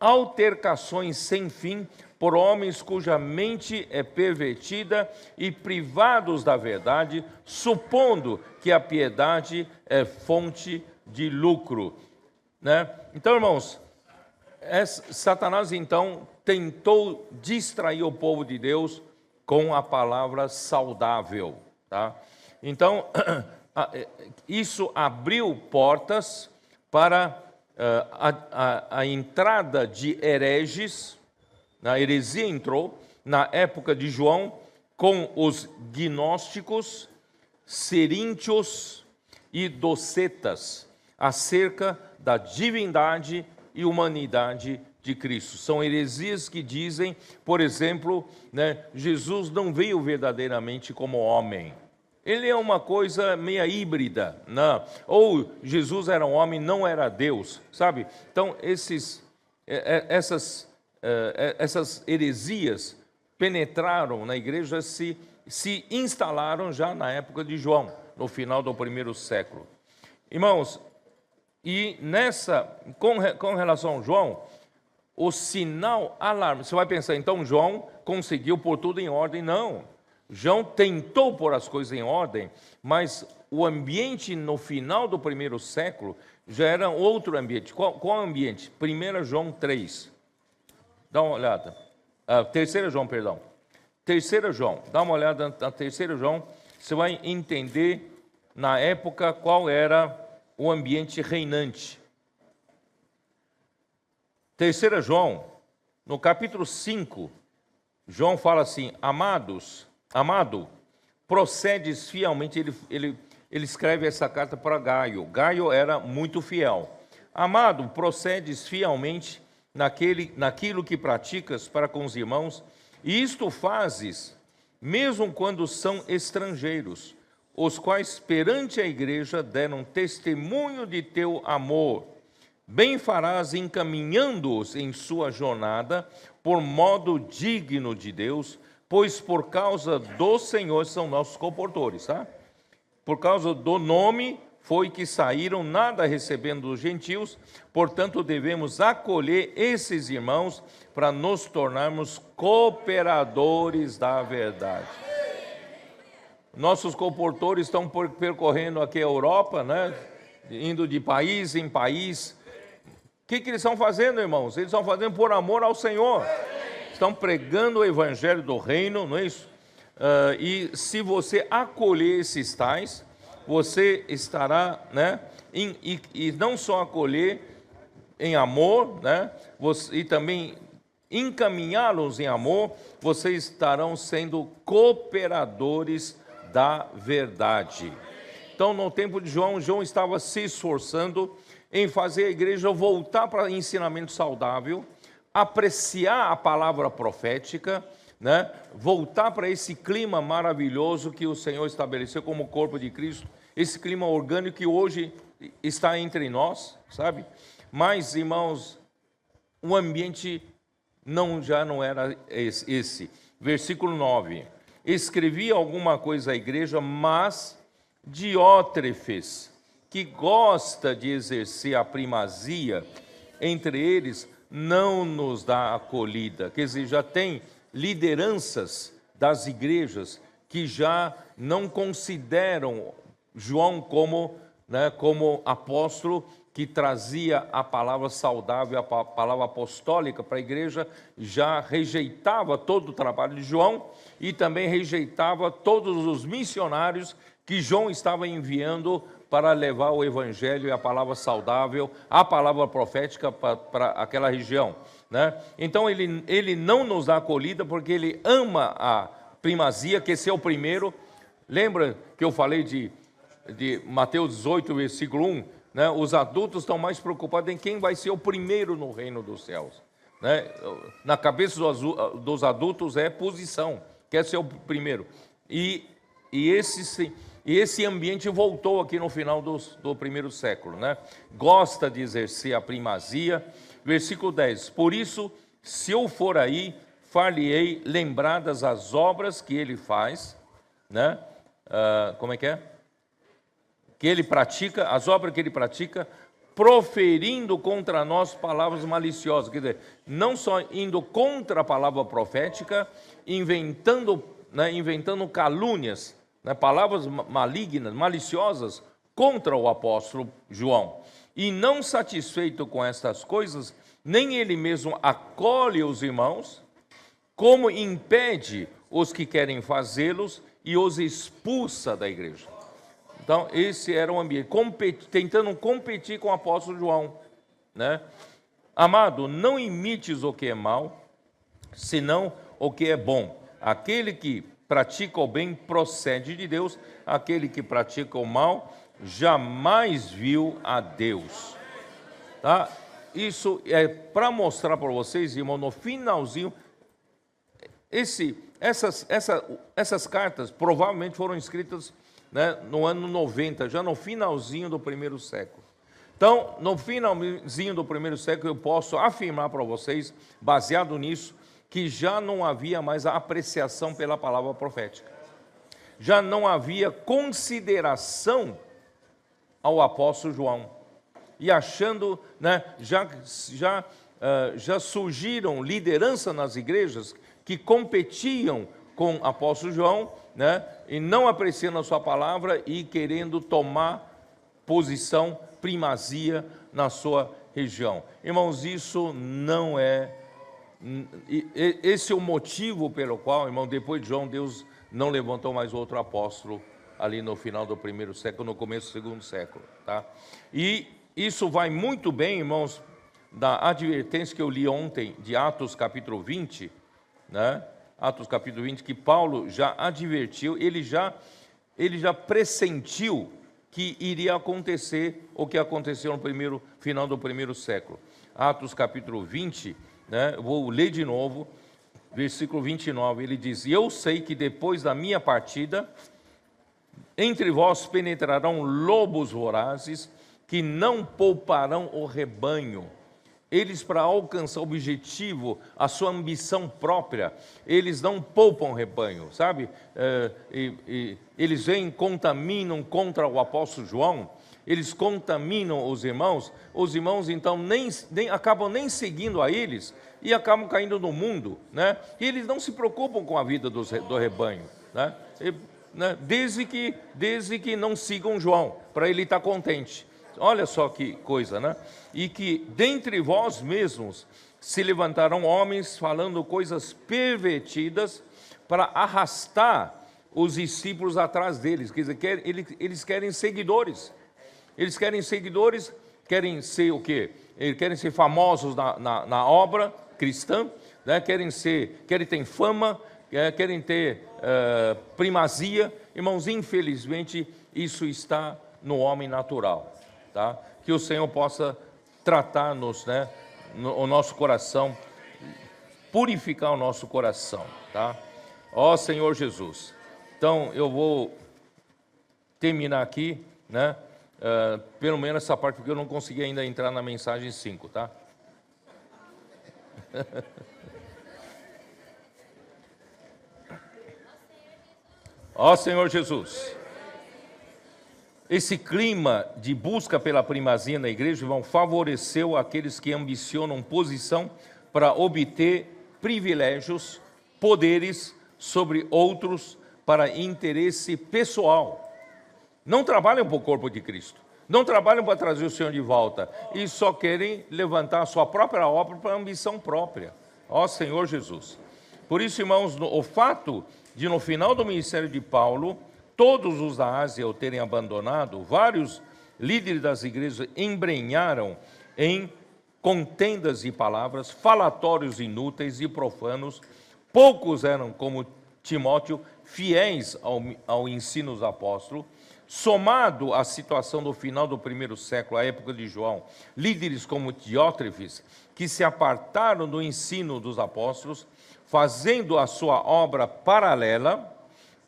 altercações sem fim, por homens cuja mente é pervertida e privados da verdade, supondo que a piedade é fonte de lucro, né? Então, irmãos, Satanás, então, tentou distrair o povo de Deus com a palavra saudável, tá? Então, isso abriu portas para a entrada de hereges. A heresia entrou na época de João com os gnósticos, ceríntios e docetas acerca da divindade e humanidade de Cristo. São heresias que dizem, por exemplo, né, Jesus não veio verdadeiramente como homem. Ele é uma coisa meia híbrida, não? Ou Jesus era um homem, não era Deus, sabe? Então, essas heresias penetraram na igreja, se instalaram já na época de João, no final do primeiro século. Irmãos, e com relação a João, o sinal alarme, você vai pensar, então João conseguiu pôr tudo em ordem? Não. João tentou pôr as coisas em ordem, mas o ambiente no final do primeiro século já era outro ambiente. Qual ambiente? 1 João 3. Dá uma olhada. 3 João, perdão. 3 João. Dá uma olhada na 3 João. Você vai entender, na época, qual era o ambiente reinante. 3 João, no capítulo 5, João fala assim: Amado, procedes fielmente. Ele escreve essa carta para Gaio. Gaio era muito fiel. Amado, procedes fielmente naquilo que praticas para com os irmãos, e isto fazes, mesmo quando são estrangeiros, os quais perante a igreja deram testemunho de teu amor. Bem farás encaminhando-os em sua jornada por modo digno de Deus, pois por causa do Senhor são nossos comportores, tá? Por causa do nome foi que saíram, nada recebendo dos gentios, portanto devemos acolher esses irmãos para nos tornarmos cooperadores da verdade. Nossos comportores estão percorrendo aqui a Europa, né? Indo de país em país. O que eles estão fazendo, irmãos? Eles estão fazendo por amor ao Senhor. Estão pregando o evangelho do reino, não é isso? E se você acolher esses tais, você estará, né? E não só acolher em amor, né? E também encaminhá-los em amor, vocês estarão sendo cooperadores da verdade. Então, no tempo de João, João estava se esforçando em fazer a igreja voltar para ensinamento saudável, apreciar a palavra profética, né? Voltar para esse clima maravilhoso que o Senhor estabeleceu como corpo de Cristo, esse clima orgânico que hoje está entre nós, sabe? Mas, irmãos, o ambiente já não era esse. Versículo 9. Escrevi alguma coisa à igreja, mas Diótrefes, que gosta de exercer a primazia entre eles, não nos dá acolhida. Quer dizer, já tem lideranças das igrejas que já não consideram João como, né, como apóstolo que trazia a palavra saudável, a palavra apostólica para a igreja, já rejeitava todo o trabalho de João e também rejeitava todos os missionários que João estava enviando para levar o evangelho e a palavra saudável, a palavra profética para aquela região, né? Então ele não nos dá acolhida porque ele ama a primazia, que esse é o primeiro. Lembra que eu falei de Mateus 18, versículo 1? Né? Os adultos estão mais preocupados em quem vai ser o primeiro no reino dos céus, né? Na cabeça dos adultos é posição, quer ser o primeiro. E esse ambiente voltou aqui no final do primeiro século, né? Gosta de exercer a primazia. Versículo 10. Por isso, se eu for aí, far-lhe-ei lembradas as obras que ele faz, né? Como é que é? Que ele pratica, as obras que ele pratica, proferindo contra nós palavras maliciosas. Quer dizer, não só indo contra a palavra profética, inventando calúnias, né, palavras malignas, maliciosas contra o apóstolo João. E não satisfeito com estas coisas, nem ele mesmo acolhe os irmãos, como impede os que querem fazê-los e os expulsa da igreja. Então, esse era o ambiente, tentando competir com o apóstolo João, né? Amado, não imites o que é mal, senão o que é bom. Aquele que pratica o bem procede de Deus, aquele que pratica o mal jamais viu a Deus. Tá? Isso é para mostrar para vocês, irmão, no finalzinho, essas cartas provavelmente foram escritas, né, no ano 90, já no finalzinho do primeiro século. Então, no finalzinho do primeiro século, eu posso afirmar para vocês, baseado nisso, que já não havia mais a apreciação pela palavra profética. Já não havia consideração ao apóstolo João. E achando, né, já surgiram liderança nas igrejas que competiam com o apóstolo João, né, e não apreciando a sua palavra e querendo tomar posição, primazia na sua região. Irmãos, isso não é... Esse é o motivo pelo qual, irmão, depois de João, Deus não levantou mais outro apóstolo ali no final do primeiro século, no começo do segundo século, tá? E isso vai muito bem, irmãos, da advertência que eu li ontem de Atos capítulo 20, né? Atos capítulo 20, que Paulo já advertiu, ele já pressentiu que iria acontecer o que aconteceu no final do primeiro século. Atos capítulo 20, né? Vou ler de novo, versículo 29, ele diz: eu sei que depois da minha partida, entre vós penetrarão lobos vorazes, que não pouparão o rebanho. Eles, para alcançar o objetivo, a sua ambição própria, eles não poupam o rebanho, sabe? Eles vêm, contaminam contra o apóstolo João, eles contaminam os irmãos então nem acabam nem seguindo a eles e acabam caindo no mundo, né? E eles não se preocupam com a vida do rebanho, né? Desde que não sigam João, para ele estar contente. Olha só que coisa, né? E que dentre vós mesmos se levantarão homens falando coisas pervertidas para arrastar os discípulos atrás deles. Quer dizer, eles querem seguidores. Eles querem seguidores, querem ser o quê? Eles querem ser famosos na obra cristã, né? Querem ter fama, querem ter primazia. Irmãos, infelizmente, isso está no homem natural. Tá? Que o Senhor possa tratar-nos, né, o nosso coração, purificar o nosso coração, tá? Ó Senhor Jesus. Então eu vou terminar aqui, né, pelo menos essa parte, porque eu não consegui ainda entrar na mensagem 5, tá? Ó Senhor Jesus. Esse clima de busca pela primazia na igreja, irmão, favoreceu aqueles que ambicionam posição para obter privilégios, poderes sobre outros para interesse pessoal. Não trabalham para o corpo de Cristo, não trabalham para trazer o Senhor de volta e só querem levantar a sua própria obra para ambição própria. Ó Senhor Jesus. Por isso, irmãos, o fato de no final do ministério de Paulo, todos os da Ásia o terem abandonado, vários líderes das igrejas embrenharam em contendas de palavras, falatórios inúteis e profanos. Poucos eram, como Timóteo, fiéis ao ensino dos apóstolos. Somado à situação do final do primeiro século, a época de João, líderes como Diótrefes, que se apartaram do ensino dos apóstolos, fazendo a sua obra paralela,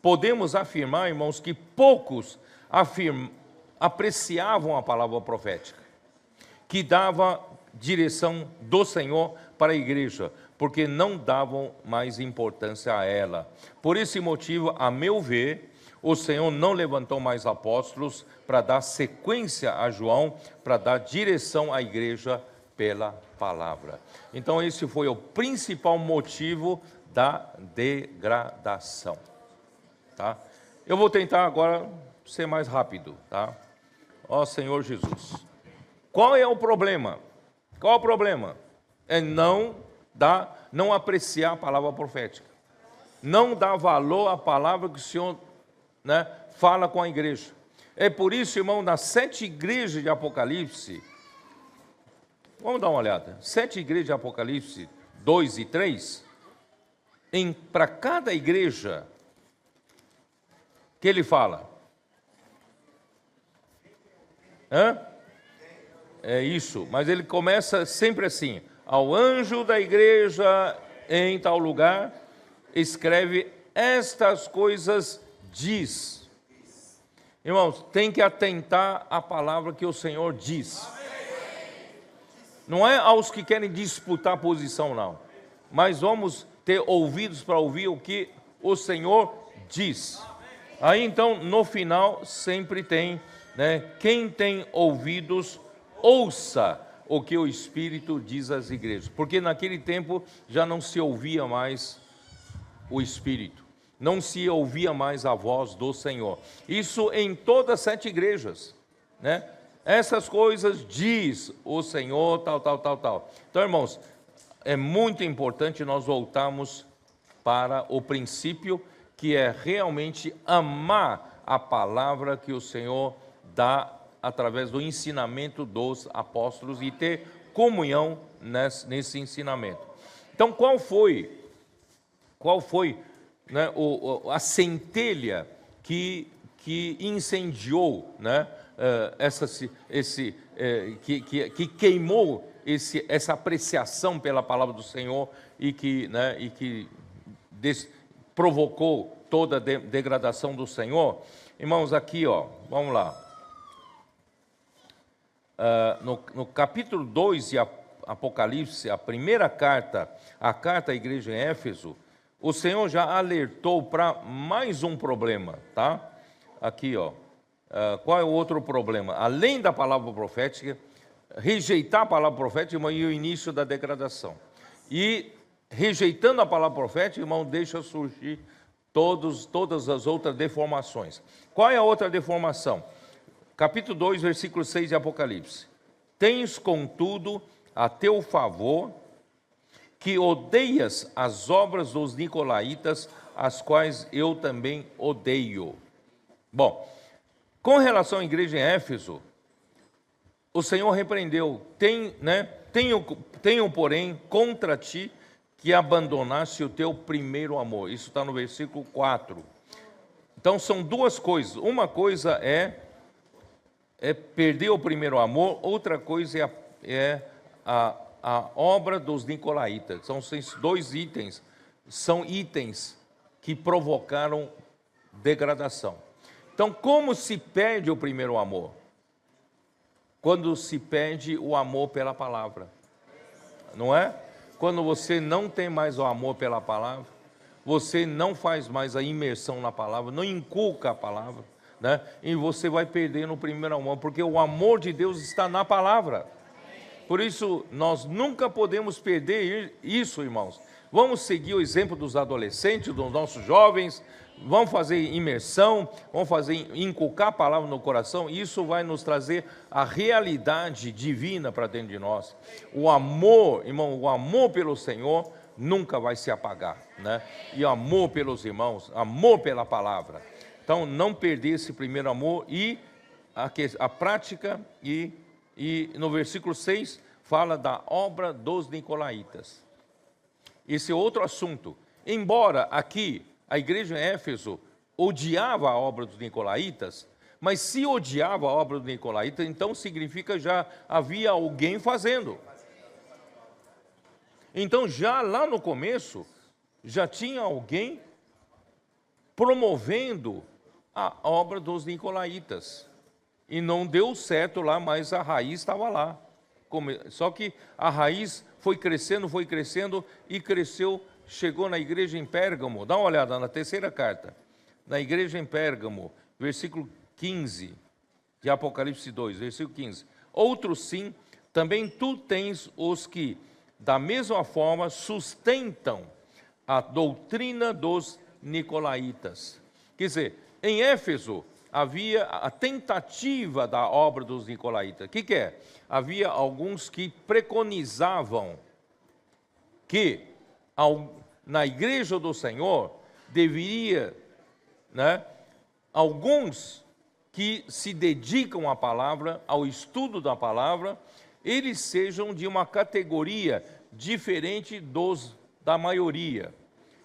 podemos afirmar, irmãos, que poucos apreciavam a palavra profética, que dava direção do Senhor para a igreja, porque não davam mais importância a ela. Por esse motivo, a meu ver, o Senhor não levantou mais apóstolos para dar sequência a João, para dar direção à igreja pela palavra. Então, esse foi o principal motivo da degradação. Tá? Eu vou tentar agora ser mais rápido, tá? Ó Senhor Jesus. Qual é o problema? Qual é o problema? É não apreciar a palavra profética. Não dar valor à palavra que o Senhor, né, fala com a igreja. É por isso, irmão, nas 7 igrejas de Apocalipse, vamos dar uma olhada. 7 igrejas de Apocalipse, 2 e 3, para cada igreja que ele fala. É isso, mas ele começa sempre assim: ao anjo da igreja em tal lugar, escreve estas coisas, diz. Irmãos, tem que atentar à palavra que o Senhor diz. Não é aos que querem disputar posição, não. Mas vamos ter ouvidos para ouvir o que o Senhor diz. Aí então, no final, sempre tem, né, quem tem ouvidos, ouça o que o Espírito diz às igrejas. Porque naquele tempo já não se ouvia mais o Espírito, não se ouvia mais a voz do Senhor. Isso em todas as 7 igrejas, né? Essas coisas diz o Senhor, tal. Então, irmãos, é muito importante nós voltarmos para o princípio, que é realmente amar a palavra que o Senhor dá através do ensinamento dos apóstolos e ter comunhão nesse ensinamento. Então, qual foi, né, a centelha que incendiou, né, que queimou essa apreciação pela palavra do Senhor e que provocou toda a degradação do Senhor? Irmãos, aqui, ó, vamos lá. no capítulo 2 de Apocalipse, a primeira carta, a carta à igreja em Éfeso, o Senhor já alertou para mais um problema, tá? Aqui, ó. Qual é o outro problema? Além da palavra profética, rejeitar a palavra profética, irmão, e o início da degradação. E rejeitando a palavra profética, irmão, deixa surgir todas as outras deformações. Qual é a outra deformação? Capítulo 2, versículo 6 de Apocalipse. Tens, contudo, a teu favor, que odeias as obras dos nicolaítas, as quais eu também odeio. Bom, com relação à igreja em Éfeso, o Senhor repreendeu, tenho, porém, contra ti que abandonaste o teu primeiro amor. Isso está no versículo 4. Então, são duas coisas. Uma coisa é perder o primeiro amor, outra coisa é a obra dos nicolaítas. São esses dois itens, são itens que provocaram degradação. Então, como se perde o primeiro amor? Quando se perde o amor pela palavra, não é? Quando você não tem mais o amor pela palavra, você não faz mais a imersão na palavra, não inculca a palavra, né? E você vai perdendo o primeiro amor, porque o amor de Deus está na palavra. Por isso, nós nunca podemos perder isso, irmãos. Vamos seguir o exemplo dos adolescentes, dos nossos jovens, vamos fazer imersão, vamos inculcar a palavra no coração, e isso vai nos trazer a realidade divina para dentro de nós. O amor, irmão, o amor pelo Senhor nunca vai se apagar, né? E amor pelos irmãos, amor pela palavra. Então, não perder esse primeiro amor e a prática, e no versículo 6 fala da obra dos nicolaítas. Esse é outro assunto. Embora aqui a igreja em Éfeso odiava a obra dos nicolaítas, mas se odiava a obra dos nicolaítas, então significa já havia alguém fazendo. Então já lá no começo, já tinha alguém promovendo a obra dos nicolaítas. E não deu certo lá, mas a raiz estava lá. Só que a raiz foi crescendo e cresceu, chegou na igreja em Pérgamo. Dá uma olhada na terceira carta. Na igreja em Pérgamo, versículo 15 de Apocalipse 2, versículo 15. Outros sim, também tu tens os que, da mesma forma, sustentam a doutrina dos nicolaítas. Quer dizer, em Éfeso havia a tentativa da obra dos nicolaítas. O que é? Havia alguns que preconizavam que na igreja do Senhor deveria, né, alguns que se dedicam à palavra, ao estudo da palavra, eles sejam de uma categoria diferente da maioria.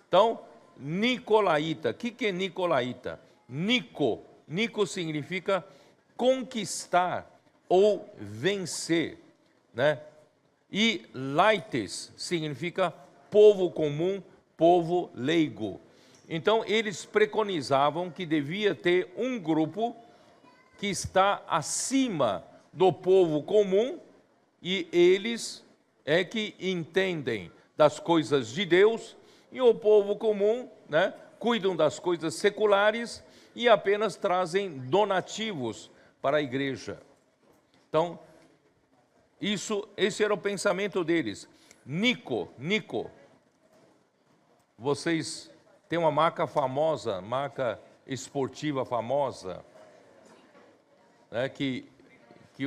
Então, nicolaíta. O que é nicolaíta? Nico significa conquistar ou vencer, né? E laites significa povo comum, povo leigo. Então, eles preconizavam que devia ter um grupo que está acima do povo comum, e eles é que entendem das coisas de Deus, e o povo comum, né, cuidam das coisas seculares e apenas trazem donativos para a igreja. Então, esse era o pensamento deles. Nico. Vocês têm uma marca famosa, marca esportiva famosa, né, que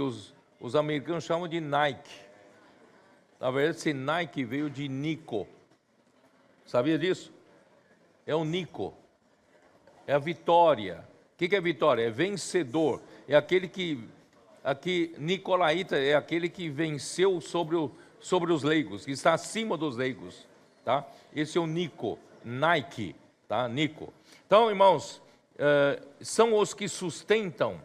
os americanos chamam de Nike. Na verdade, esse Nike veio de Nico. Sabia disso? É o Nico. É a vitória. O que é vitória? É vencedor. É aquele nicolaíta é aquele que venceu sobre os leigos, que está acima dos leigos, tá? Esse é o Nico, Nike, tá? Nico. Então, irmãos, são os que sustentam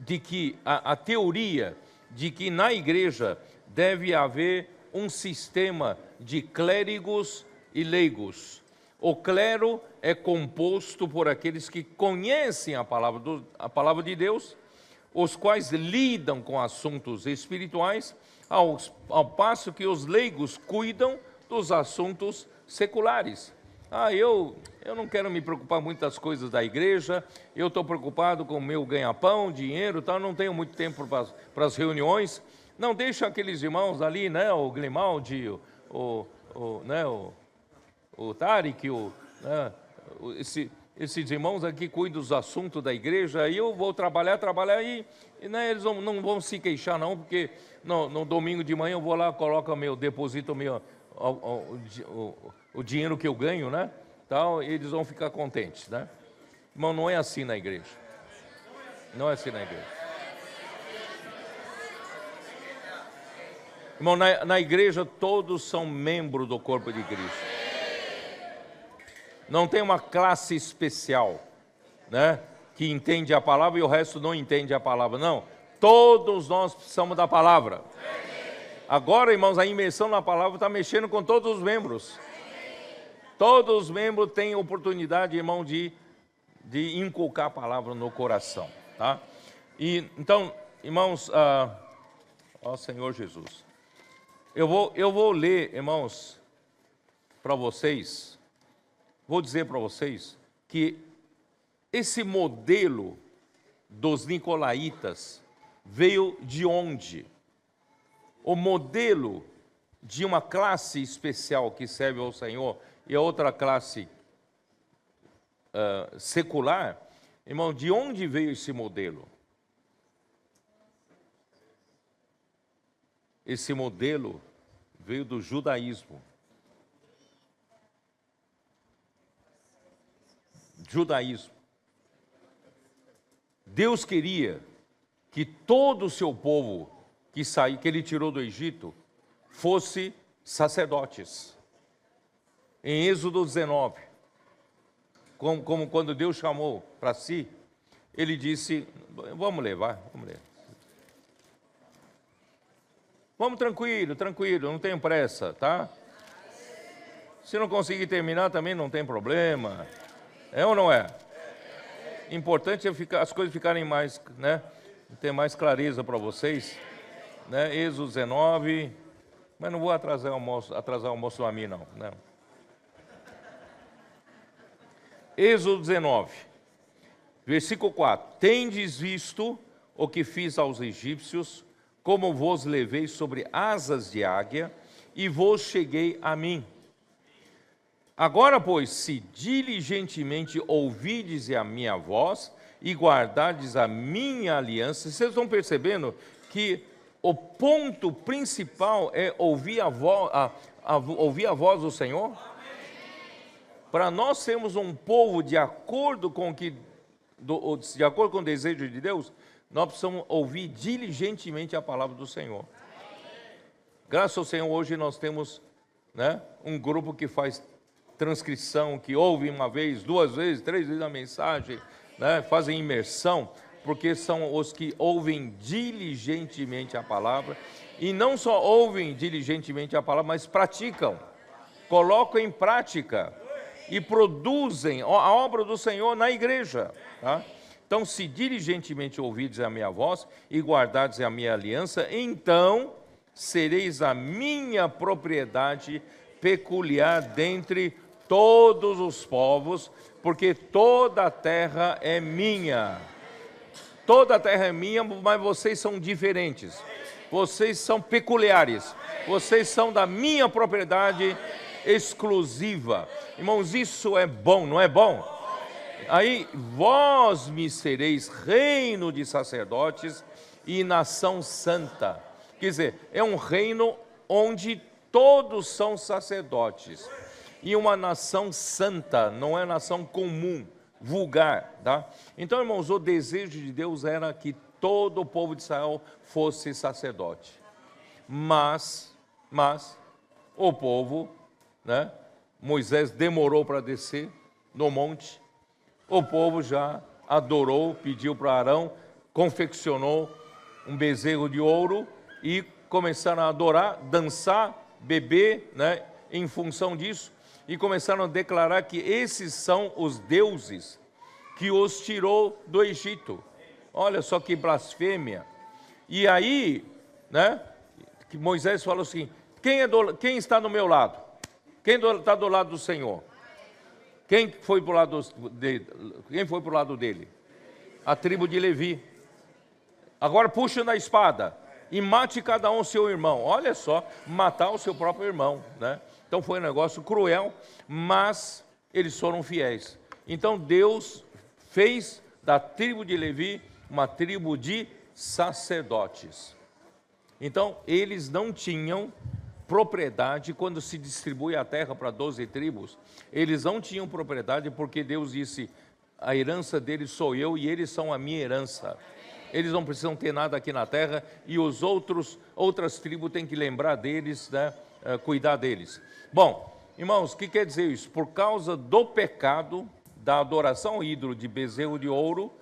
de que a teoria de que na igreja deve haver um sistema de clérigos e leigos. O clero é composto por aqueles que conhecem a palavra de Deus. os quais lidam com assuntos espirituais, ao passo que os leigos cuidam dos assuntos seculares. Eu não quero me preocupar muito com as coisas da igreja, eu estou preocupado com o meu ganha-pão, dinheiro, tal, não tenho muito tempo para as reuniões. Não, deixa aqueles irmãos ali, né, o Grimaldi, o Tarek, esses irmãos aqui cuidam dos assuntos da igreja, e eu vou trabalhar e né, eles não vão se queixar não, porque no domingo de manhã eu vou lá, deposito o dinheiro que eu ganho, né, tal, e eles vão ficar contentes, né? Irmão, não é assim na igreja. Não é assim na igreja. Irmão, na igreja todos são membros do corpo de Cristo. Não tem uma classe especial, né, que entende a palavra e o resto não entende a palavra. Não, todos nós precisamos da palavra. Agora, irmãos, a imersão na palavra está mexendo com todos os membros. Todos os membros têm oportunidade, irmão, de inculcar a palavra no coração, tá? E então, irmãos, ó Senhor Jesus, eu vou ler, irmãos, para vocês. Vou dizer para vocês que esse modelo dos nicolaítas veio de onde? O modelo de uma classe especial que serve ao Senhor e a outra classe secular, irmão, de onde veio esse modelo? Esse modelo veio do judaísmo. Judaísmo. Deus queria que todo o seu povo que ele tirou do Egito fosse sacerdotes. Em Êxodo 19, como quando Deus chamou para si, ele disse, vamos ler. Vamos tranquilo, não tenho pressa, tá? Se não conseguir terminar também não tem problema. É ou não é? Importante é as coisas ficarem mais, né? Ter mais clareza para vocês, né? Êxodo 19, mas não vou atrasar o almoço a mim, não, né? Êxodo 19, versículo 4. Tendes visto o que fiz aos egípcios, como vos levei sobre asas de águia, e vos cheguei a mim. Agora, pois, se diligentemente ouvides a minha voz e guardardes a minha aliança, vocês estão percebendo que o ponto principal é ouvir a voz do Senhor? Para nós sermos um povo de acordo com o desejo de Deus, nós precisamos ouvir diligentemente a palavra do Senhor. Graças ao Senhor, hoje nós temos, né, um grupo que faz transcrição, que ouve uma vez, 2 vezes, 3 vezes a mensagem, né, fazem imersão, porque são os que ouvem diligentemente a palavra, e não só ouvem diligentemente a palavra, mas praticam, colocam em prática e produzem a obra do Senhor na igreja, tá? Então, se diligentemente ouvides a minha voz e guardardes a minha aliança, então sereis a minha propriedade peculiar dentre todos os povos, porque toda a terra é minha. Toda a terra é minha, mas vocês são diferentes. Vocês são peculiares. Vocês são da minha propriedade exclusiva. Irmãos, isso é bom, não é bom? Aí, vós me sereis reino de sacerdotes e nação santa. Quer dizer, é um reino onde todos são sacerdotes. E uma nação santa, não é nação comum, vulgar, tá? Então, irmãos, o desejo de Deus era que todo o povo de Israel fosse sacerdote. Mas o povo, né? Moisés demorou para descer no monte. O povo já adorou, pediu para Arão, confeccionou um bezerro de ouro e começaram a adorar, dançar, beber, né, em função disso, e começaram a declarar que esses são os deuses que os tirou do Egito. Olha só que blasfêmia. E aí, né, que Moisés falou assim, quem está do meu lado? Quem está do lado do Senhor? Quem foi para o lado dele? A tribo de Levi. Agora puxa na espada e mate cada um seu irmão. Olha só, matar o seu próprio irmão, né? Então foi um negócio cruel, mas eles foram fiéis. Então Deus fez da tribo de Levi uma tribo de sacerdotes. Então eles não tinham propriedade. Quando se distribui a terra para 12 tribos, eles não tinham propriedade, porque Deus disse, a herança deles sou eu e eles são a minha herança. Eles não precisam ter nada aqui na terra, e outras tribos têm que lembrar deles, né, cuidar deles. Bom, irmãos, o que quer dizer isso? Por causa do pecado da adoração ao ídolo de bezerro de ouro,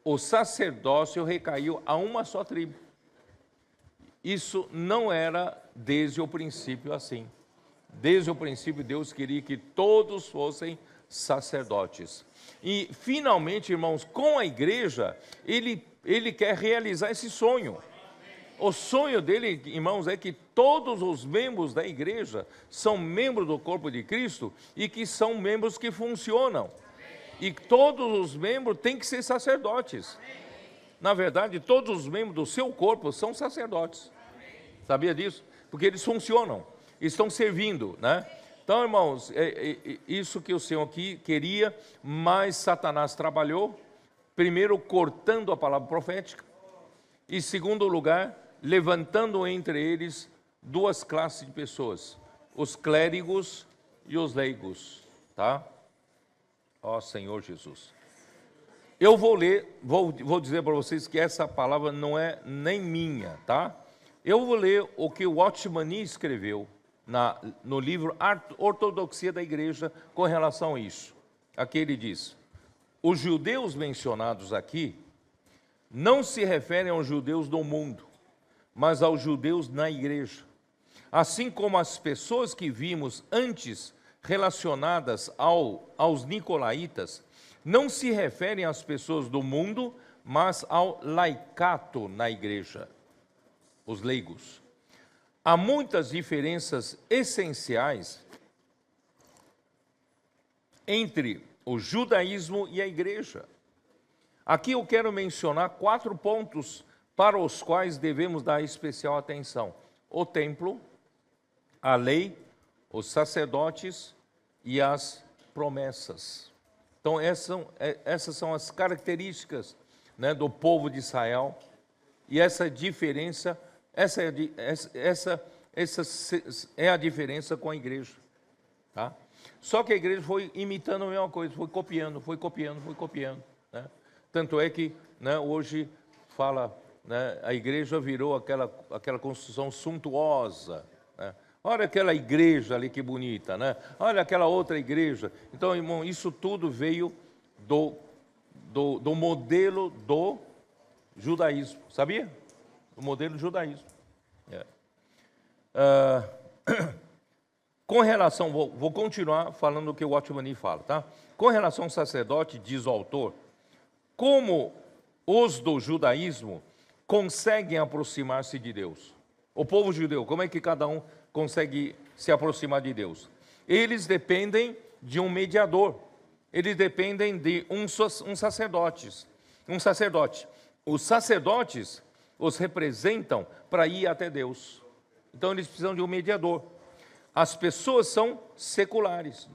o sacerdócio recaiu a uma só tribo. Isso não era desde o princípio assim. Desde o princípio, Deus queria que todos fossem sacerdotes. E, finalmente, irmãos, com a igreja, ele quer realizar esse sonho. O sonho dele, irmãos, é que todos os membros da igreja são membros do corpo de Cristo e que são membros que funcionam. E todos os membros têm que ser sacerdotes. Na verdade, todos os membros do seu corpo são sacerdotes. Sabia disso? Porque eles funcionam, estão servindo, né? Então, irmãos, isso que o Senhor aqui queria, mas Satanás trabalhou, primeiro cortando a palavra profética, e em segundo lugar, levantando entre eles duas classes de pessoas, os clérigos e os leigos, tá? Ó Senhor Jesus. Eu vou ler, vou dizer para vocês que essa palavra não é nem minha, tá? Eu vou ler o que o Watchman Nee escreveu no livro Ortodoxia da Igreja com relação a isso. Aqui ele diz, os judeus mencionados aqui não se referem aos judeus do mundo, mas aos judeus na igreja. Assim como as pessoas que vimos antes relacionadas aos nicolaítas, não se referem às pessoas do mundo, mas ao laicato na igreja, os leigos. Há muitas diferenças essenciais entre o judaísmo e a igreja. Aqui eu quero mencionar 4 pontos para os quais devemos dar especial atenção: o templo, a lei, os sacerdotes e as promessas. Então essas são as características, né, do povo de Israel, e essa diferença, essa é a diferença com a igreja, tá? Só que a igreja foi imitando a mesma coisa, foi copiando, né? Tanto é que, né, hoje fala, né, a igreja virou aquela construção suntuosa, né? Olha aquela igreja ali que bonita, né? Olha aquela outra igreja. Então, irmão, isso tudo veio do modelo do judaísmo, sabia? O modelo do judaísmo. Com relação, vou continuar falando o que o Watchman Nee fala, tá? Com relação ao sacerdote, diz o autor, como os do judaísmo conseguem aproximar-se de Deus? O povo judeu, como é que cada um consegue se aproximar de Deus? Eles dependem de um mediador, eles dependem de um sacerdote. Os sacerdotes os representam para ir até Deus. Então eles precisam de um mediador. As pessoas são seculares.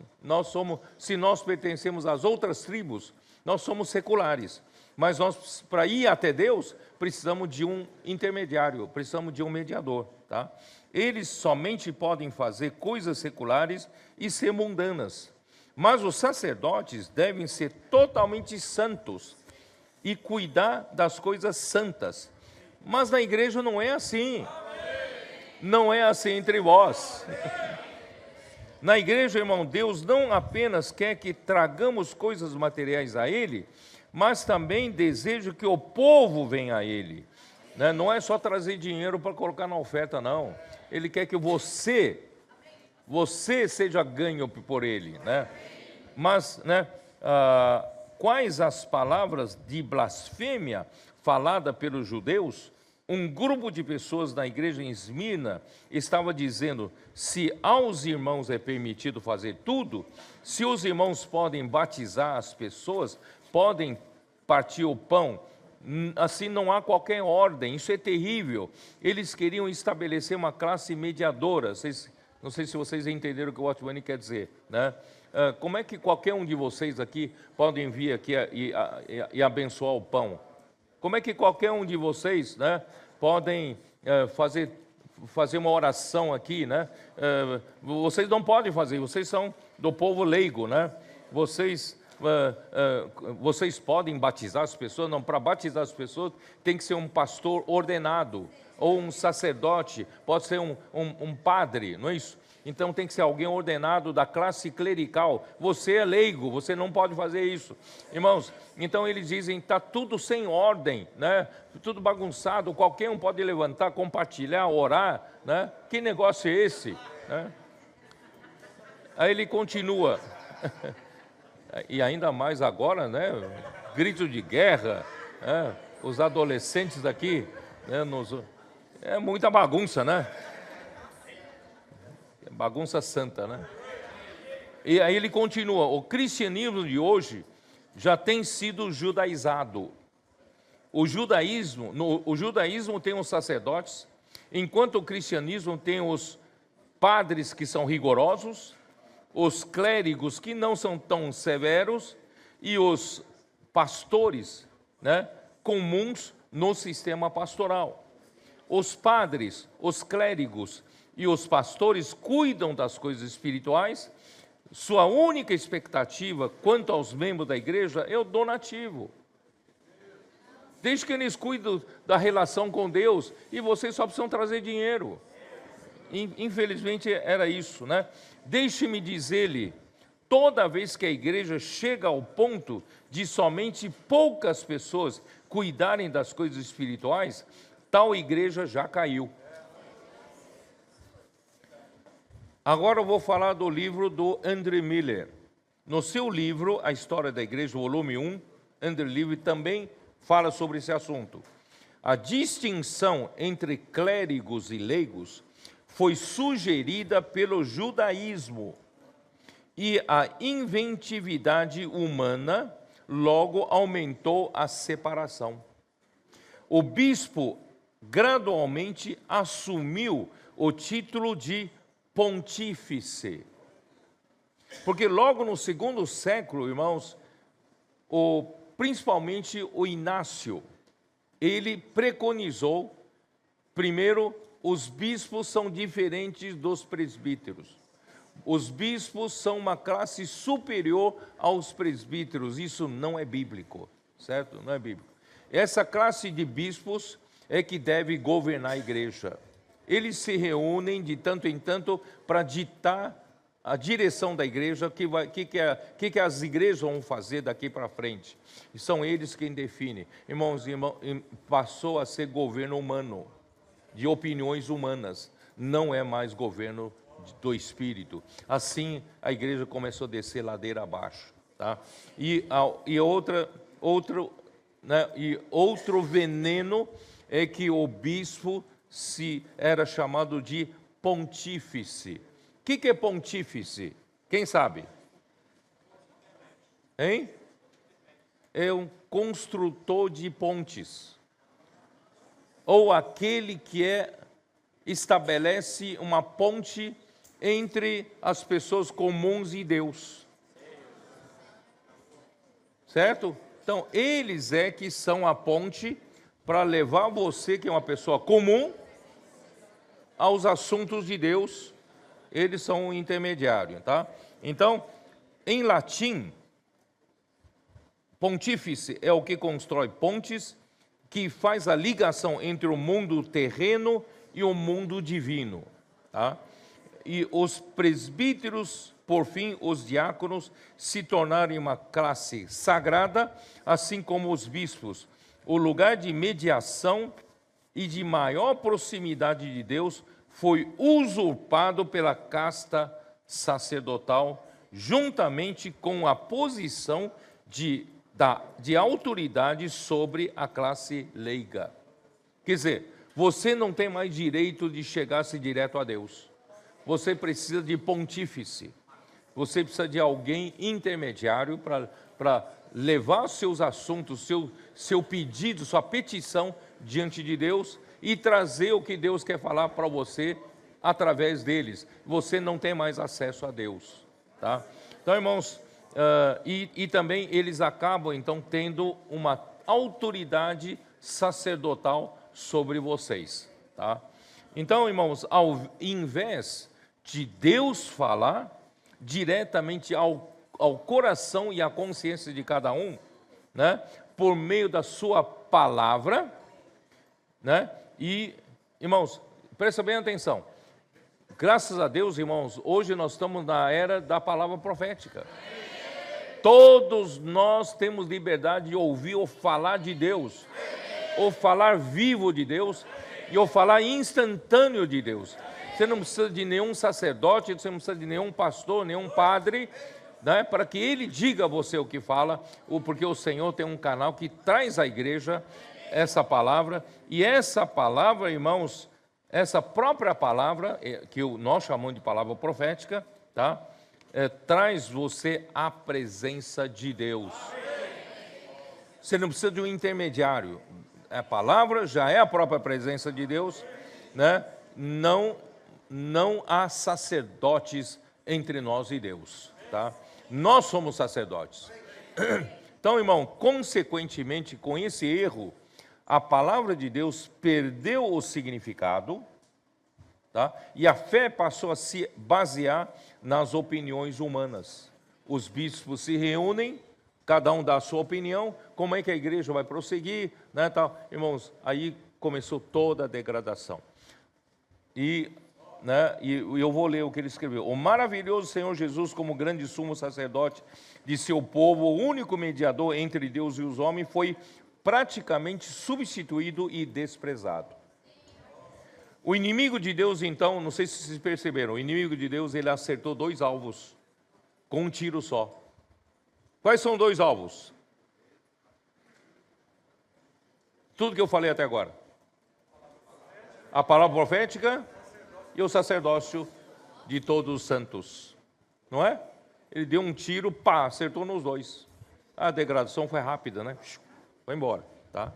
Se nós pertencemos às outras tribos, nós somos seculares. Mas nós, para ir até Deus, precisamos de um intermediário, precisamos de um mediador, tá? Eles somente podem fazer coisas seculares e ser mundanas. Mas os sacerdotes devem ser totalmente santos e cuidar das coisas santas. Mas na igreja não é assim. Não é assim entre vós. Na igreja, irmão, Deus não apenas quer que tragamos coisas materiais a Ele, mas também deseja que o povo venha a Ele. Né? Não é só trazer dinheiro para colocar na oferta, não. Ele quer que você seja ganho por Ele. Né? Mas, né, quais as palavras de blasfêmia falada pelos judeus, um grupo de pessoas na igreja em Esmirna estava dizendo: se aos irmãos é permitido fazer tudo, se os irmãos podem batizar as pessoas, podem partir o pão, assim não há qualquer ordem, isso é terrível. Eles queriam estabelecer uma classe mediadora. Não sei se vocês entenderam o que o Watchman quer dizer, né? Como é que qualquer um de vocês aqui podem vir aqui e abençoar o pão? Como é que qualquer um de vocês, né, podem fazer uma oração aqui, né? Vocês não podem fazer, vocês são do povo leigo, né? Vocês podem batizar as pessoas? Não, para batizar as pessoas tem que ser um pastor ordenado, ou um sacerdote, pode ser um padre, não é isso? Então tem que ser alguém ordenado da classe clerical. Você é leigo, você não pode fazer isso. Irmãos, então eles dizem, está tudo sem ordem, né? Tudo bagunçado, qualquer um pode levantar, compartilhar, orar, né? Que negócio é esse? Né? Aí ele continua, e ainda mais agora, né? Grito de guerra, né? Os adolescentes aqui, né? É muita bagunça, né? Bagunça santa, né? E aí ele continua: o cristianismo de hoje já tem sido judaizado. O judaísmo tem os sacerdotes, enquanto o cristianismo tem os padres que são rigorosos, os clérigos que não são tão severos e os pastores, né, comuns no sistema pastoral. Os padres, os clérigos e os pastores cuidam das coisas espirituais. Sua única expectativa quanto aos membros da igreja é o donativo. Desde que eles cuidam da relação com Deus, e vocês só precisam trazer dinheiro. Infelizmente era isso, né? Deixe-me dizer-lhe, toda vez que a igreja chega ao ponto de somente poucas pessoas cuidarem das coisas espirituais, tal igreja já caiu. Agora eu vou falar do livro do Andrew Miller. No seu livro, A História da Igreja, volume 1, Andrew Miller também fala sobre esse assunto. A distinção entre clérigos e leigos foi sugerida pelo judaísmo, e a inventividade humana logo aumentou a separação. O bispo gradualmente assumiu o título de pontífice, porque logo no segundo século, irmãos, principalmente o Inácio, ele preconizou, primeiro, os bispos são diferentes dos presbíteros. Os bispos são uma classe superior aos presbíteros. Isso não é bíblico, certo? Não é bíblico. Essa classe de bispos é que deve governar a igreja. Eles se reúnem de tanto em tanto para ditar a direção da igreja, o que as igrejas vão fazer daqui para frente. E são eles quem definem. Irmãos, passou a ser governo humano, de opiniões humanas. Não é mais governo do Espírito. Assim, a igreja começou a descer ladeira abaixo. Tá? Outro veneno é que o bispo era chamado de pontífice. O que é pontífice? Quem sabe? Hein? É um construtor de pontes, ou aquele que estabelece uma ponte entre as pessoas comuns e Deus. Certo? Então, eles que são a ponte para levar você, que é uma pessoa comum, aos assuntos de Deus. Eles são o intermediário, tá? Então, em latim, pontífice é o que constrói pontes, que faz a ligação entre o mundo terreno e o mundo divino, tá? E os presbíteros, por fim, os diáconos, se tornaram uma classe sagrada, assim como os bispos. O lugar de mediação e de maior proximidade de Deus foi usurpado pela casta sacerdotal, juntamente com a posição de de autoridade sobre a classe leiga. Quer dizer, você não tem mais direito de chegar-se direto a Deus. Você precisa de pontífice. Você precisa de alguém intermediário para levar seus assuntos, seu pedido, sua petição diante de Deus e trazer o que Deus quer falar para você através deles. Você não tem mais acesso a Deus. Tá? Então, irmãos, e também eles acabam, então, tendo uma autoridade sacerdotal sobre vocês. Tá? Então, irmãos, ao invés de Deus falar diretamente ao coração e à consciência de cada um, né, por meio da sua palavra, né, e, irmãos, presta bem atenção, graças a Deus, irmãos, hoje nós estamos na era da palavra profética. Todos nós temos liberdade de ouvir ou falar de Deus, ou falar vivo de Deus, e ou falar instantâneo de Deus. Você não precisa de nenhum sacerdote, você não precisa de nenhum pastor, nenhum padre, né, para que ele diga a você o que fala, porque o Senhor tem um canal que traz à igreja essa palavra, e essa palavra, irmãos, essa própria palavra, que nós chamamos de palavra profética, tá, traz você à presença de Deus. Você não precisa de um intermediário. A palavra já é a própria presença de Deus, né? Não há sacerdotes entre nós e Deus, tá? Nós somos sacerdotes. Então, irmão, consequentemente, com esse erro, a palavra de Deus perdeu o significado, tá? E a fé passou a se basear nas opiniões humanas. Os bispos se reúnem, cada um dá a sua opinião, como é que a igreja vai prosseguir, né, tal. Irmãos, aí começou toda a degradação. E eu vou ler o que ele escreveu. O maravilhoso Senhor Jesus, como grande sumo sacerdote de seu povo, o único mediador entre Deus e os homens, foi praticamente substituído e desprezado. O inimigo de Deus, então, não sei se vocês perceberam, o inimigo de Deus, ele acertou 2 alvos com um tiro só. Quais são 2 alvos? Tudo que eu falei até agora. A palavra profética e o sacerdócio de todos os santos. Não é? Ele deu um tiro, pá, acertou nos 2. A degradação foi rápida, né? Foi embora, tá?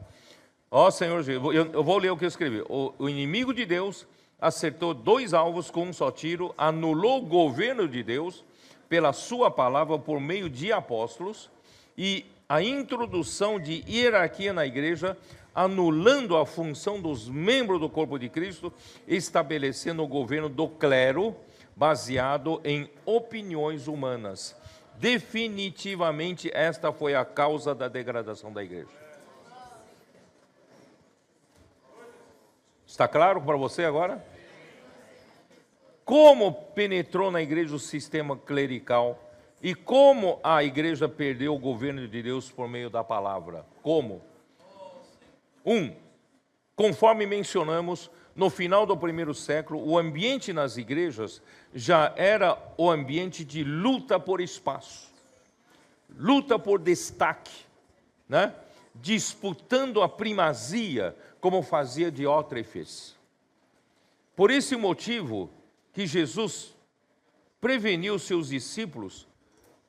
Ó Senhor Jesus, eu vou ler o que eu escrevi. O inimigo de Deus acertou 2 alvos com um só tiro, anulou o governo de Deus pela sua palavra por meio de apóstolos e a introdução de hierarquia na igreja, anulando a função dos membros do corpo de Cristo, estabelecendo o governo do clero baseado em opiniões humanas. Definitivamente esta foi a causa da degradação da igreja. Está claro para você agora? Como penetrou na igreja o sistema clerical e como a igreja perdeu o governo de Deus por meio da palavra? Como? Conforme mencionamos, no final do 1º século, o ambiente nas igrejas já era o ambiente de luta por espaço, luta por destaque, né? Disputando a primazia, como fazia Diótrefes. Por esse motivo que Jesus preveniu seus discípulos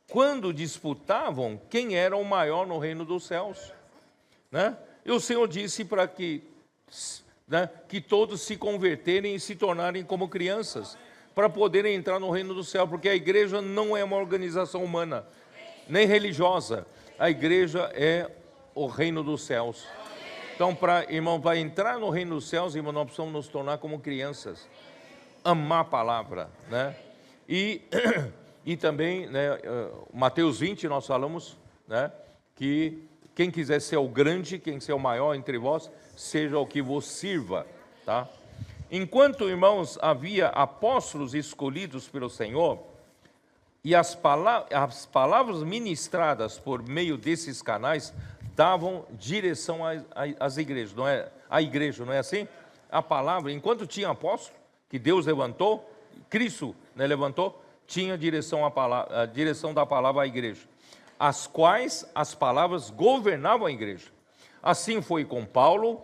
quando disputavam quem era o maior no reino dos céus, né? E o Senhor disse para que todos se converterem e se tornarem como crianças, para poderem entrar no reino do céu, porque a igreja não é uma organização humana, nem religiosa. A igreja é o reino dos céus. Então, para entrar no reino dos céus, irmão, nós precisamos nos tornar como crianças, amar a palavra, né? E também, né, Mateus 20, nós falamos, né, que quem quiser ser o grande, quem ser o maior entre vós, seja o que vos sirva, tá? Enquanto, irmãos, havia apóstolos escolhidos pelo Senhor, e as palavras ministradas por meio desses canais davam direção às igrejas, não é? A igreja, não é assim? A palavra, enquanto tinha apóstolo, que Deus levantou, Cristo, né, levantou, tinha a direção da palavra à igreja. as quais as palavras governavam a igreja. Assim foi com Paulo,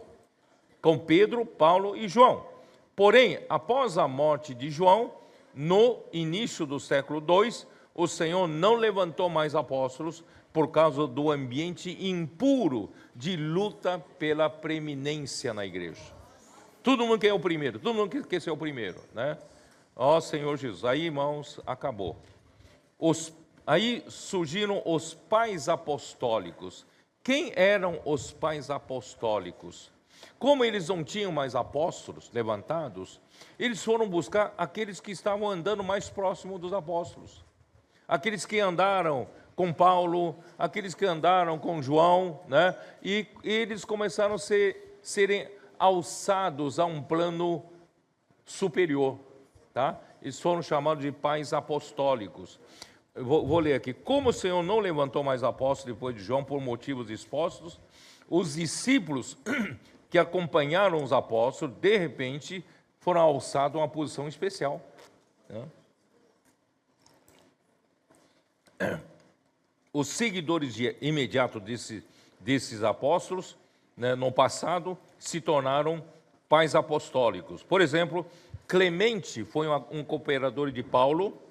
com Pedro, Paulo e João. Porém, após a morte de João, no início do século II, o Senhor não levantou mais apóstolos por causa do ambiente impuro de luta pela preeminência na igreja. Todo mundo quer o primeiro, todo mundo quer ser o primeiro, né? Ó Senhor Jesus, aí irmãos, acabou. Aí surgiram os pais apostólicos. Quem eram os pais apostólicos? Como eles não tinham mais apóstolos levantados, eles foram buscar aqueles que estavam andando mais próximo dos apóstolos. Aqueles que andaram com Paulo, aqueles que andaram com João, né? E eles começaram a serem alçados a um plano superior, tá? Eles foram chamados de pais apostólicos. Eu vou ler aqui. Como o Senhor não levantou mais apóstolos depois de João por motivos expostos, os discípulos que acompanharam os apóstolos, de repente, foram alçados a uma posição especial, né? Os seguidores imediatos desses apóstolos, né, no passado, se tornaram pais apostólicos. Por exemplo, Clemente foi um cooperador de Paulo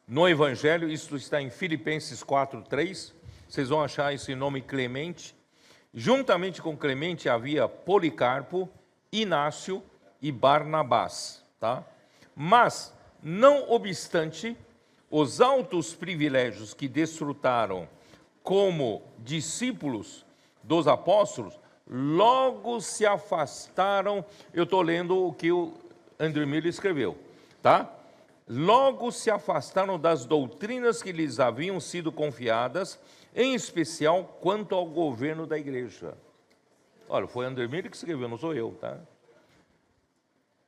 no Evangelho, isso está em Filipenses 4:3, vocês vão achar esse nome Clemente. Juntamente com Clemente havia Policarpo, Inácio e Barnabás, tá? Mas, não obstante, os altos privilégios que desfrutaram como discípulos dos apóstolos, logo se afastaram. Eu estou lendo o que o Andrew Miller escreveu, tá? Logo se afastaram das doutrinas que lhes haviam sido confiadas, em especial quanto ao governo da igreja. Olha, foi Andrew Miller que escreveu, não sou eu, tá?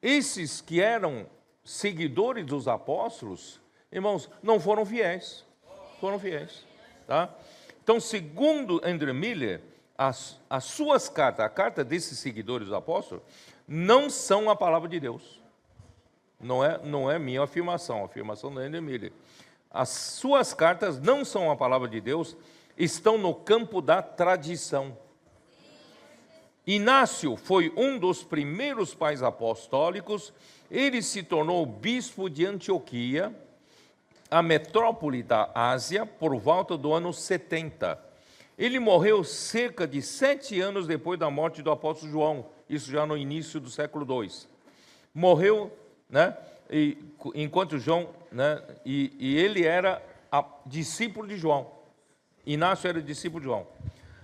Esses que eram seguidores dos apóstolos, irmãos, não foram fiéis, tá? Então, segundo Andrew Miller, as suas cartas, a carta desses seguidores dos apóstolos, não são a palavra de Deus. Não é minha afirmação, a afirmação da Andrew Miller. As suas cartas não são a palavra de Deus, estão no campo da tradição. Inácio foi um dos primeiros pais apostólicos, ele se tornou bispo de Antioquia, a metrópole da Ásia, por volta do ano 70. Ele morreu cerca de 7 anos depois da morte do apóstolo João, isso já no início do século II. Morreu, né, enquanto João, né, e ele era discípulo de João. Inácio era discípulo de João.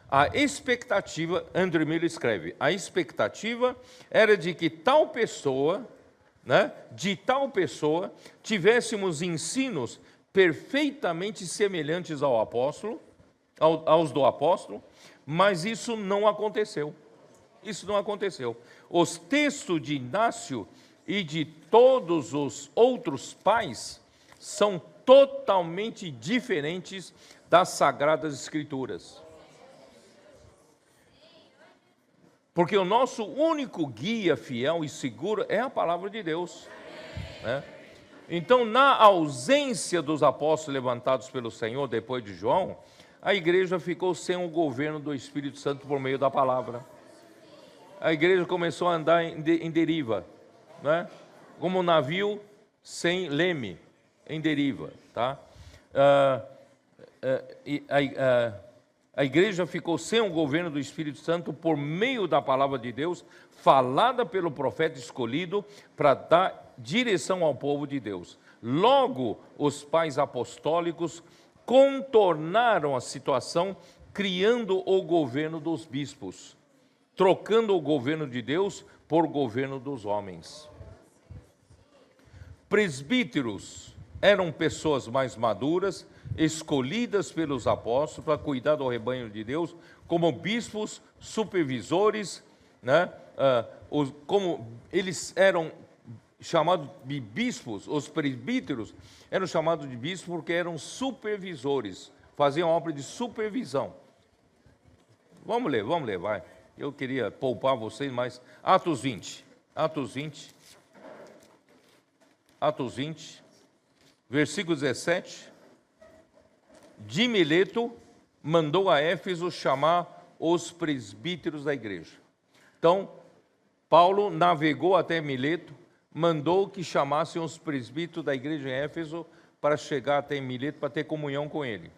A expectativa, Andrew Miller escreve, a expectativa era de que tal pessoa, né, tivéssemos ensinos perfeitamente semelhantes ao apóstolo, aos do apóstolo, mas isso não aconteceu. Isso não aconteceu. Os textos de Inácio e de todos os outros pais são totalmente diferentes das Sagradas Escrituras. Porque o nosso único guia fiel e seguro é a palavra de Deus, né? Então, na ausência dos apóstolos levantados pelo Senhor depois de João, a igreja ficou sem o governo do Espírito Santo por meio da palavra. A igreja começou a andar em deriva, né? Como um navio sem leme, em deriva, tá? A igreja ficou sem o governo do Espírito Santo por meio da palavra de Deus, falada pelo profeta escolhido para dar direção ao povo de Deus. Logo, os pais apostólicos contornaram a situação, criando o governo dos bispos, trocando o governo de Deus por governo dos homens. Presbíteros eram pessoas mais maduras, escolhidas pelos apóstolos para cuidar do rebanho de Deus, como bispos, supervisores, né? Como eles eram chamados de bispos, os presbíteros eram chamados de bispos porque eram supervisores, faziam obra de supervisão. Vamos ler, vai. Eu queria poupar vocês, mas Atos 20, versículo 17, de Mileto, mandou a Éfeso chamar os presbíteros da igreja. Então, Paulo navegou até Mileto, mandou que chamassem os presbíteros da igreja em Éfeso para chegar até Mileto, para ter comunhão com ele.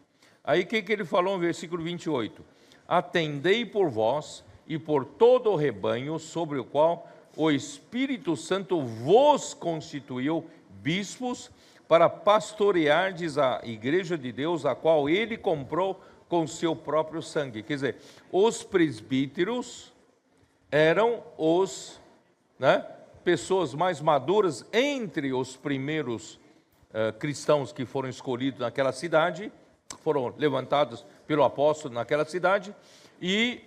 Aí o que ele falou no versículo 28? Atendei por vós e por todo o rebanho sobre o qual o Espírito Santo vos constituiu bispos para pastoreardes a igreja de Deus, a qual ele comprou com seu próprio sangue. Quer dizer, os presbíteros eram pessoas mais maduras entre os primeiros cristãos que foram escolhidos naquela cidade, foram levantados pelo apóstolo naquela cidade, e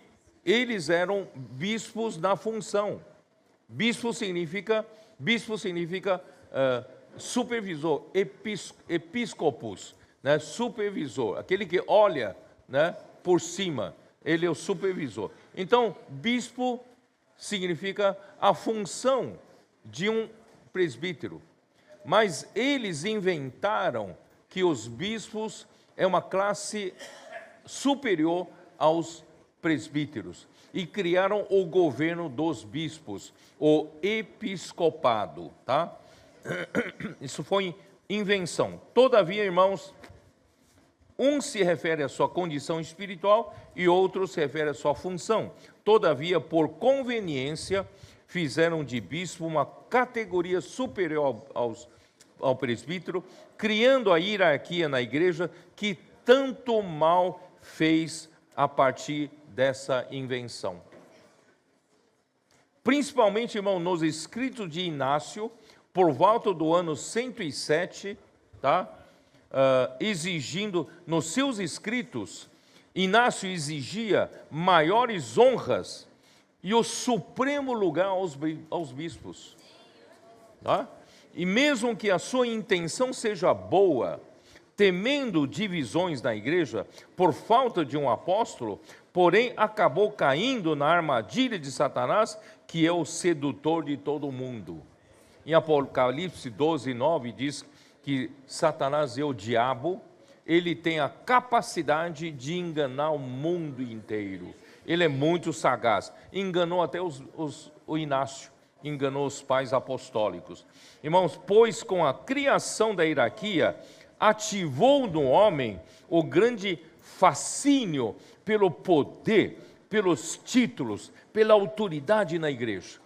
eles eram bispos na função. Bispo significa supervisor, episcopos, né? Supervisor, aquele que olha, né, por cima, ele é o supervisor. Então, bispo significa a função de um presbítero. Mas eles inventaram que os bispos é uma classe superior aos presbíteros e criaram o governo dos bispos, o episcopado, tá? Isso foi invenção. Todavia, irmãos, um se refere à sua condição espiritual e outro se refere à sua função. Todavia, por conveniência, fizeram de bispo uma categoria superior ao presbítero, criando a hierarquia na igreja que tanto mal fez a partir dessa invenção. Principalmente, irmão, nos escritos de Inácio, por volta do ano 107, tá? Exigindo, nos seus escritos, Inácio exigia maiores honras e o supremo lugar aos bispos. Tá? E mesmo que a sua intenção seja boa, temendo divisões na igreja, por falta de um apóstolo, porém acabou caindo na armadilha de Satanás, que é o sedutor de todo mundo. Em Apocalipse 12, 9, diz que Satanás é o diabo, ele tem a capacidade de enganar o mundo inteiro. Ele é muito sagaz. Enganou até o Inácio, enganou os pais apostólicos. Irmãos, pois com a criação da hierarquia, ativou no homem o grande fascínio pelo poder, pelos títulos, pela autoridade na igreja.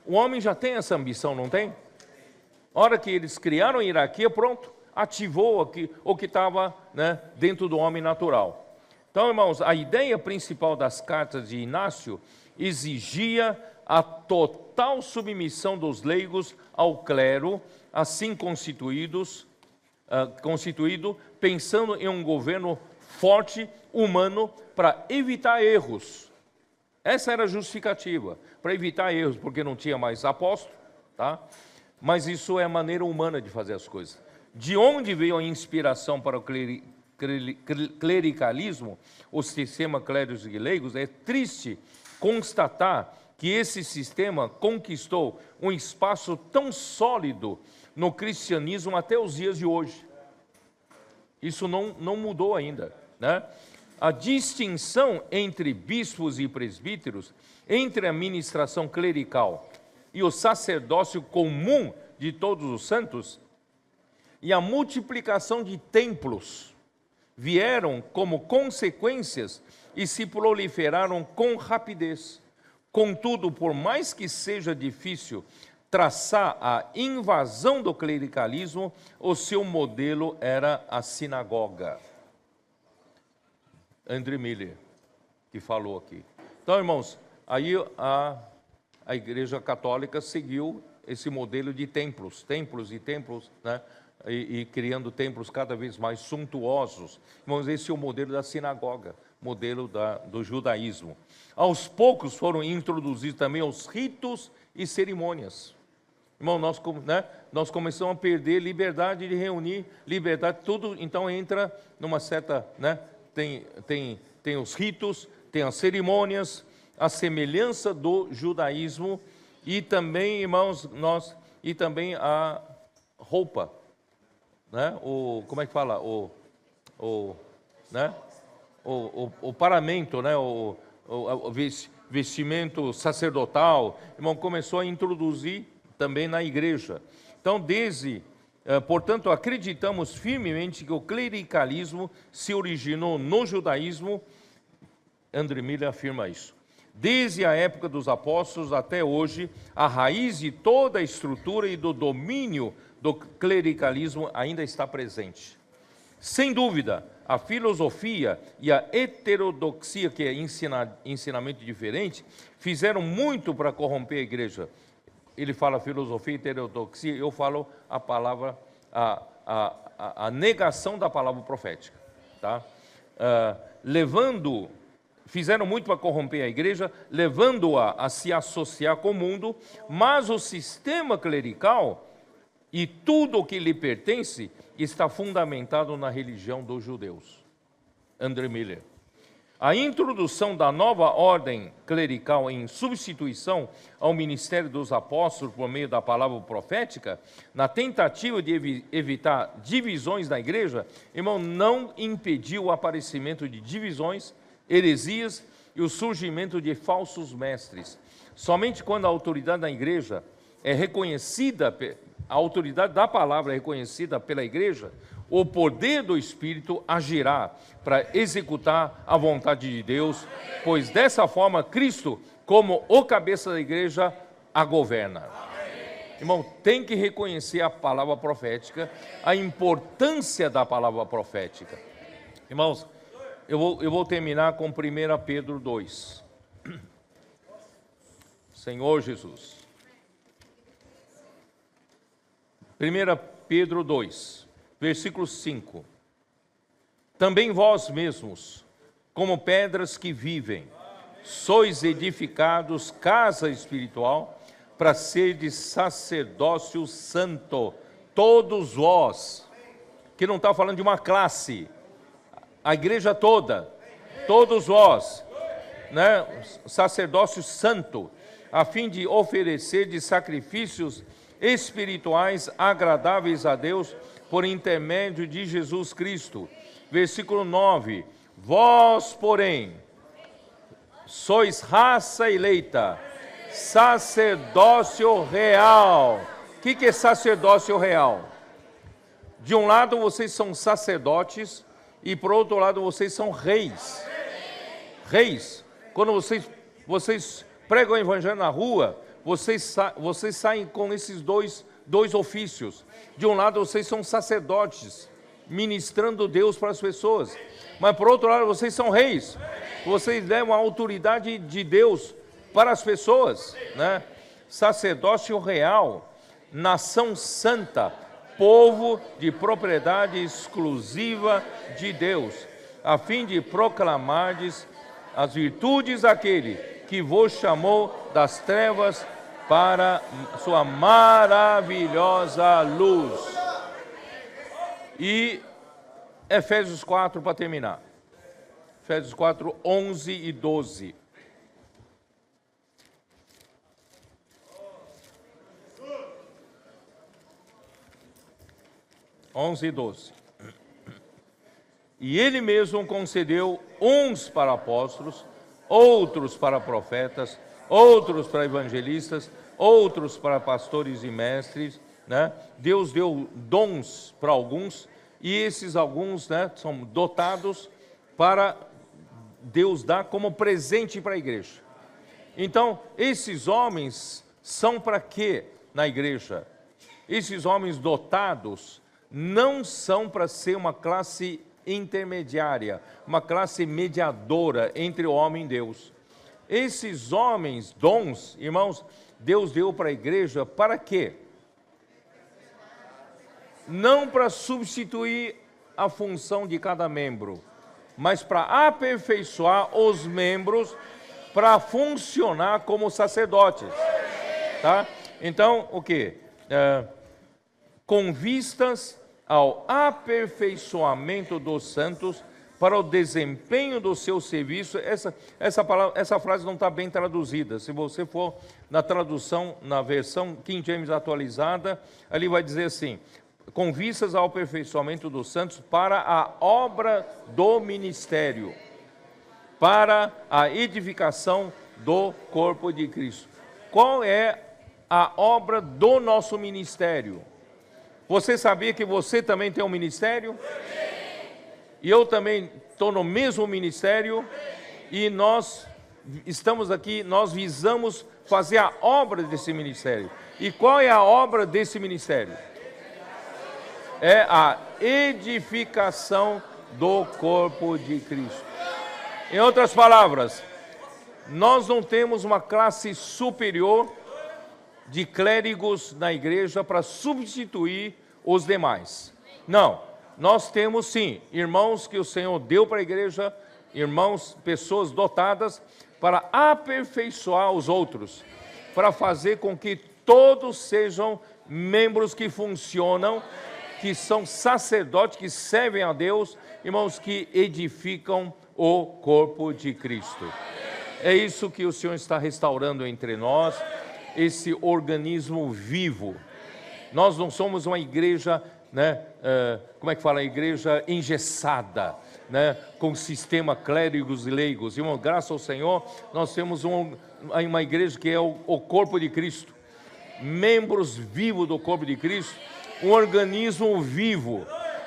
O homem já tem essa ambição, não tem? A hora que eles criaram a hierarquia, pronto, ativou o que estava, né, dentro do homem natural. Então, irmãos, a ideia principal das cartas de Inácio exigia a total submissão dos leigos ao clero, assim constituído, pensando em um governo forte, humano, para evitar erros. Essa era a justificativa, para evitar erros, porque não tinha mais apóstolo, tá? Mas isso é a maneira humana de fazer as coisas. De onde veio a inspiração para o clericalismo, o sistema clérigos e leigos? É triste constatar que esse sistema conquistou um espaço tão sólido no cristianismo até os dias de hoje. Isso não mudou ainda, né? A distinção entre bispos e presbíteros, entre a ministração clerical e o sacerdócio comum de todos os santos, e a multiplicação de templos vieram como consequências e se proliferaram com rapidez. Contudo, por mais que seja difícil traçar a invasão do clericalismo, o seu modelo era a sinagoga. André Miller, que falou aqui. Então, irmãos, aí a Igreja Católica seguiu esse modelo de templos, né? E criando templos cada vez mais suntuosos. Irmãos, esse é o modelo da sinagoga, modelo do judaísmo. Aos poucos foram introduzidos também os ritos e cerimônias. Irmão, nós começamos a perder liberdade de reunir, liberdade, tudo, então entra numa certa, né? Tem os ritos, tem as cerimônias, a semelhança do judaísmo, e também, irmãos, e também a roupa, né? Como é que fala? né? O paramento, né? O vestimento sacerdotal, irmão, começou a introduzir também na igreja. Então, portanto, acreditamos firmemente que o clericalismo se originou no judaísmo. André Miller afirma isso. Desde a época dos apóstolos até hoje, a raiz de toda a estrutura e do domínio do clericalismo ainda está presente. Sem dúvida, a filosofia e a heterodoxia, que é ensinamento diferente, fizeram muito para corromper a igreja. Ele fala filosofia e heterodoxia, eu falo a palavra, a negação da palavra profética. Tá? Fizeram muito para corromper a igreja, levando-a a se associar com o mundo, mas o sistema clerical e tudo o que lhe pertence está fundamentado na religião dos judeus. André Miller. A introdução da nova ordem clerical em substituição ao ministério dos apóstolos por meio da palavra profética, na tentativa de evitar divisões na igreja, irmão, não impediu o aparecimento de divisões, heresias e o surgimento de falsos mestres. Somente quando a autoridade da igreja é reconhecida, a autoridade da palavra é reconhecida pela igreja, o poder do Espírito agirá para executar a vontade de Deus, pois dessa forma Cristo, como o cabeça da igreja, a governa. Irmão, tem que reconhecer a palavra profética, a importância da palavra profética. Irmãos, eu vou terminar com 1 Pedro 2. Senhor Jesus. 1 Pedro 2, versículo 5. Também vós mesmos, como pedras que vivem, sois edificados casa espiritual, para serdes sacerdócio santo, todos vós, que não está falando de uma classe, a igreja toda, todos vós, né, sacerdócio santo, a fim de oferecer de sacrifícios espirituais agradáveis a Deus por intermédio de Jesus Cristo. Versículo 9. Vós, porém, sois raça eleita, sacerdócio real. O que é sacerdócio real? De um lado vocês são sacerdotes e por outro lado vocês são reis. Reis. Quando vocês pregam o evangelho na rua, vocês saem com esses dois ofícios. De um lado vocês são sacerdotes, ministrando Deus para as pessoas. Mas por outro lado vocês são reis. Vocês levam a autoridade de Deus para as pessoas, né? Sacerdócio real, nação santa, povo de propriedade exclusiva de Deus, a fim de proclamardes as virtudes daquele que vos chamou das trevas para sua maravilhosa luz. E Efésios 4, para terminar. Efésios 4, 11 e 12. E 12. E ele mesmo concedeu uns para apóstolos, outros para profetas, outros para evangelistas, outros para pastores e mestres, né? Deus deu dons para alguns, e esses alguns, né, são dotados para Deus dar como presente para a igreja. Então, esses homens são para quê na igreja? Esses homens dotados não são para ser uma classe intermediária, uma classe mediadora entre o homem e Deus. Esses homens, dons, irmãos, Deus deu para a igreja para quê? Não para substituir a função de cada membro, mas para aperfeiçoar os membros para funcionar como sacerdotes, tá? Então, o quê? Com vistas ao aperfeiçoamento dos santos para o desempenho do seu serviço. Essa frase não está bem traduzida. Se você for na tradução, na versão King James atualizada, ali vai dizer assim: com vistas ao aperfeiçoamento dos santos para a obra do ministério, para a edificação do corpo de Cristo. Qual é a obra do nosso ministério? Você sabia que você também tem um ministério? E eu também estou no mesmo ministério, e nós estamos aqui, nós visamos fazer a obra desse ministério. E qual é a obra desse ministério? É a edificação do corpo de Cristo. Em outras palavras, nós não temos uma classe superior de clérigos na igreja para substituir os demais. Não, nós temos sim irmãos que o Senhor deu para a igreja, irmãos, pessoas dotadas para aperfeiçoar os outros, para fazer com que todos sejam membros que funcionam, que são sacerdotes, que servem a Deus, irmãos, que edificam o corpo de Cristo. É isso que o Senhor está restaurando entre nós, esse organismo vivo. Nós não somos uma igreja, né, como é que fala? Igreja engessada, né, com sistema clérigos e leigos. Irmão, graças ao Senhor, nós temos uma igreja que é o corpo de Cristo. Membros vivos do corpo de Cristo, um organismo vivo.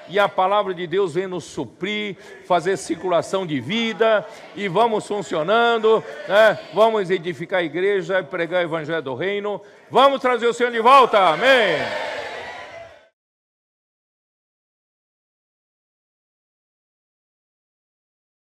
E a palavra de Deus vem nos suprir, fazer circulação de vida, e vamos funcionando, né? Vamos edificar a igreja e pregar o evangelho do reino. Vamos trazer o Senhor de volta, amém?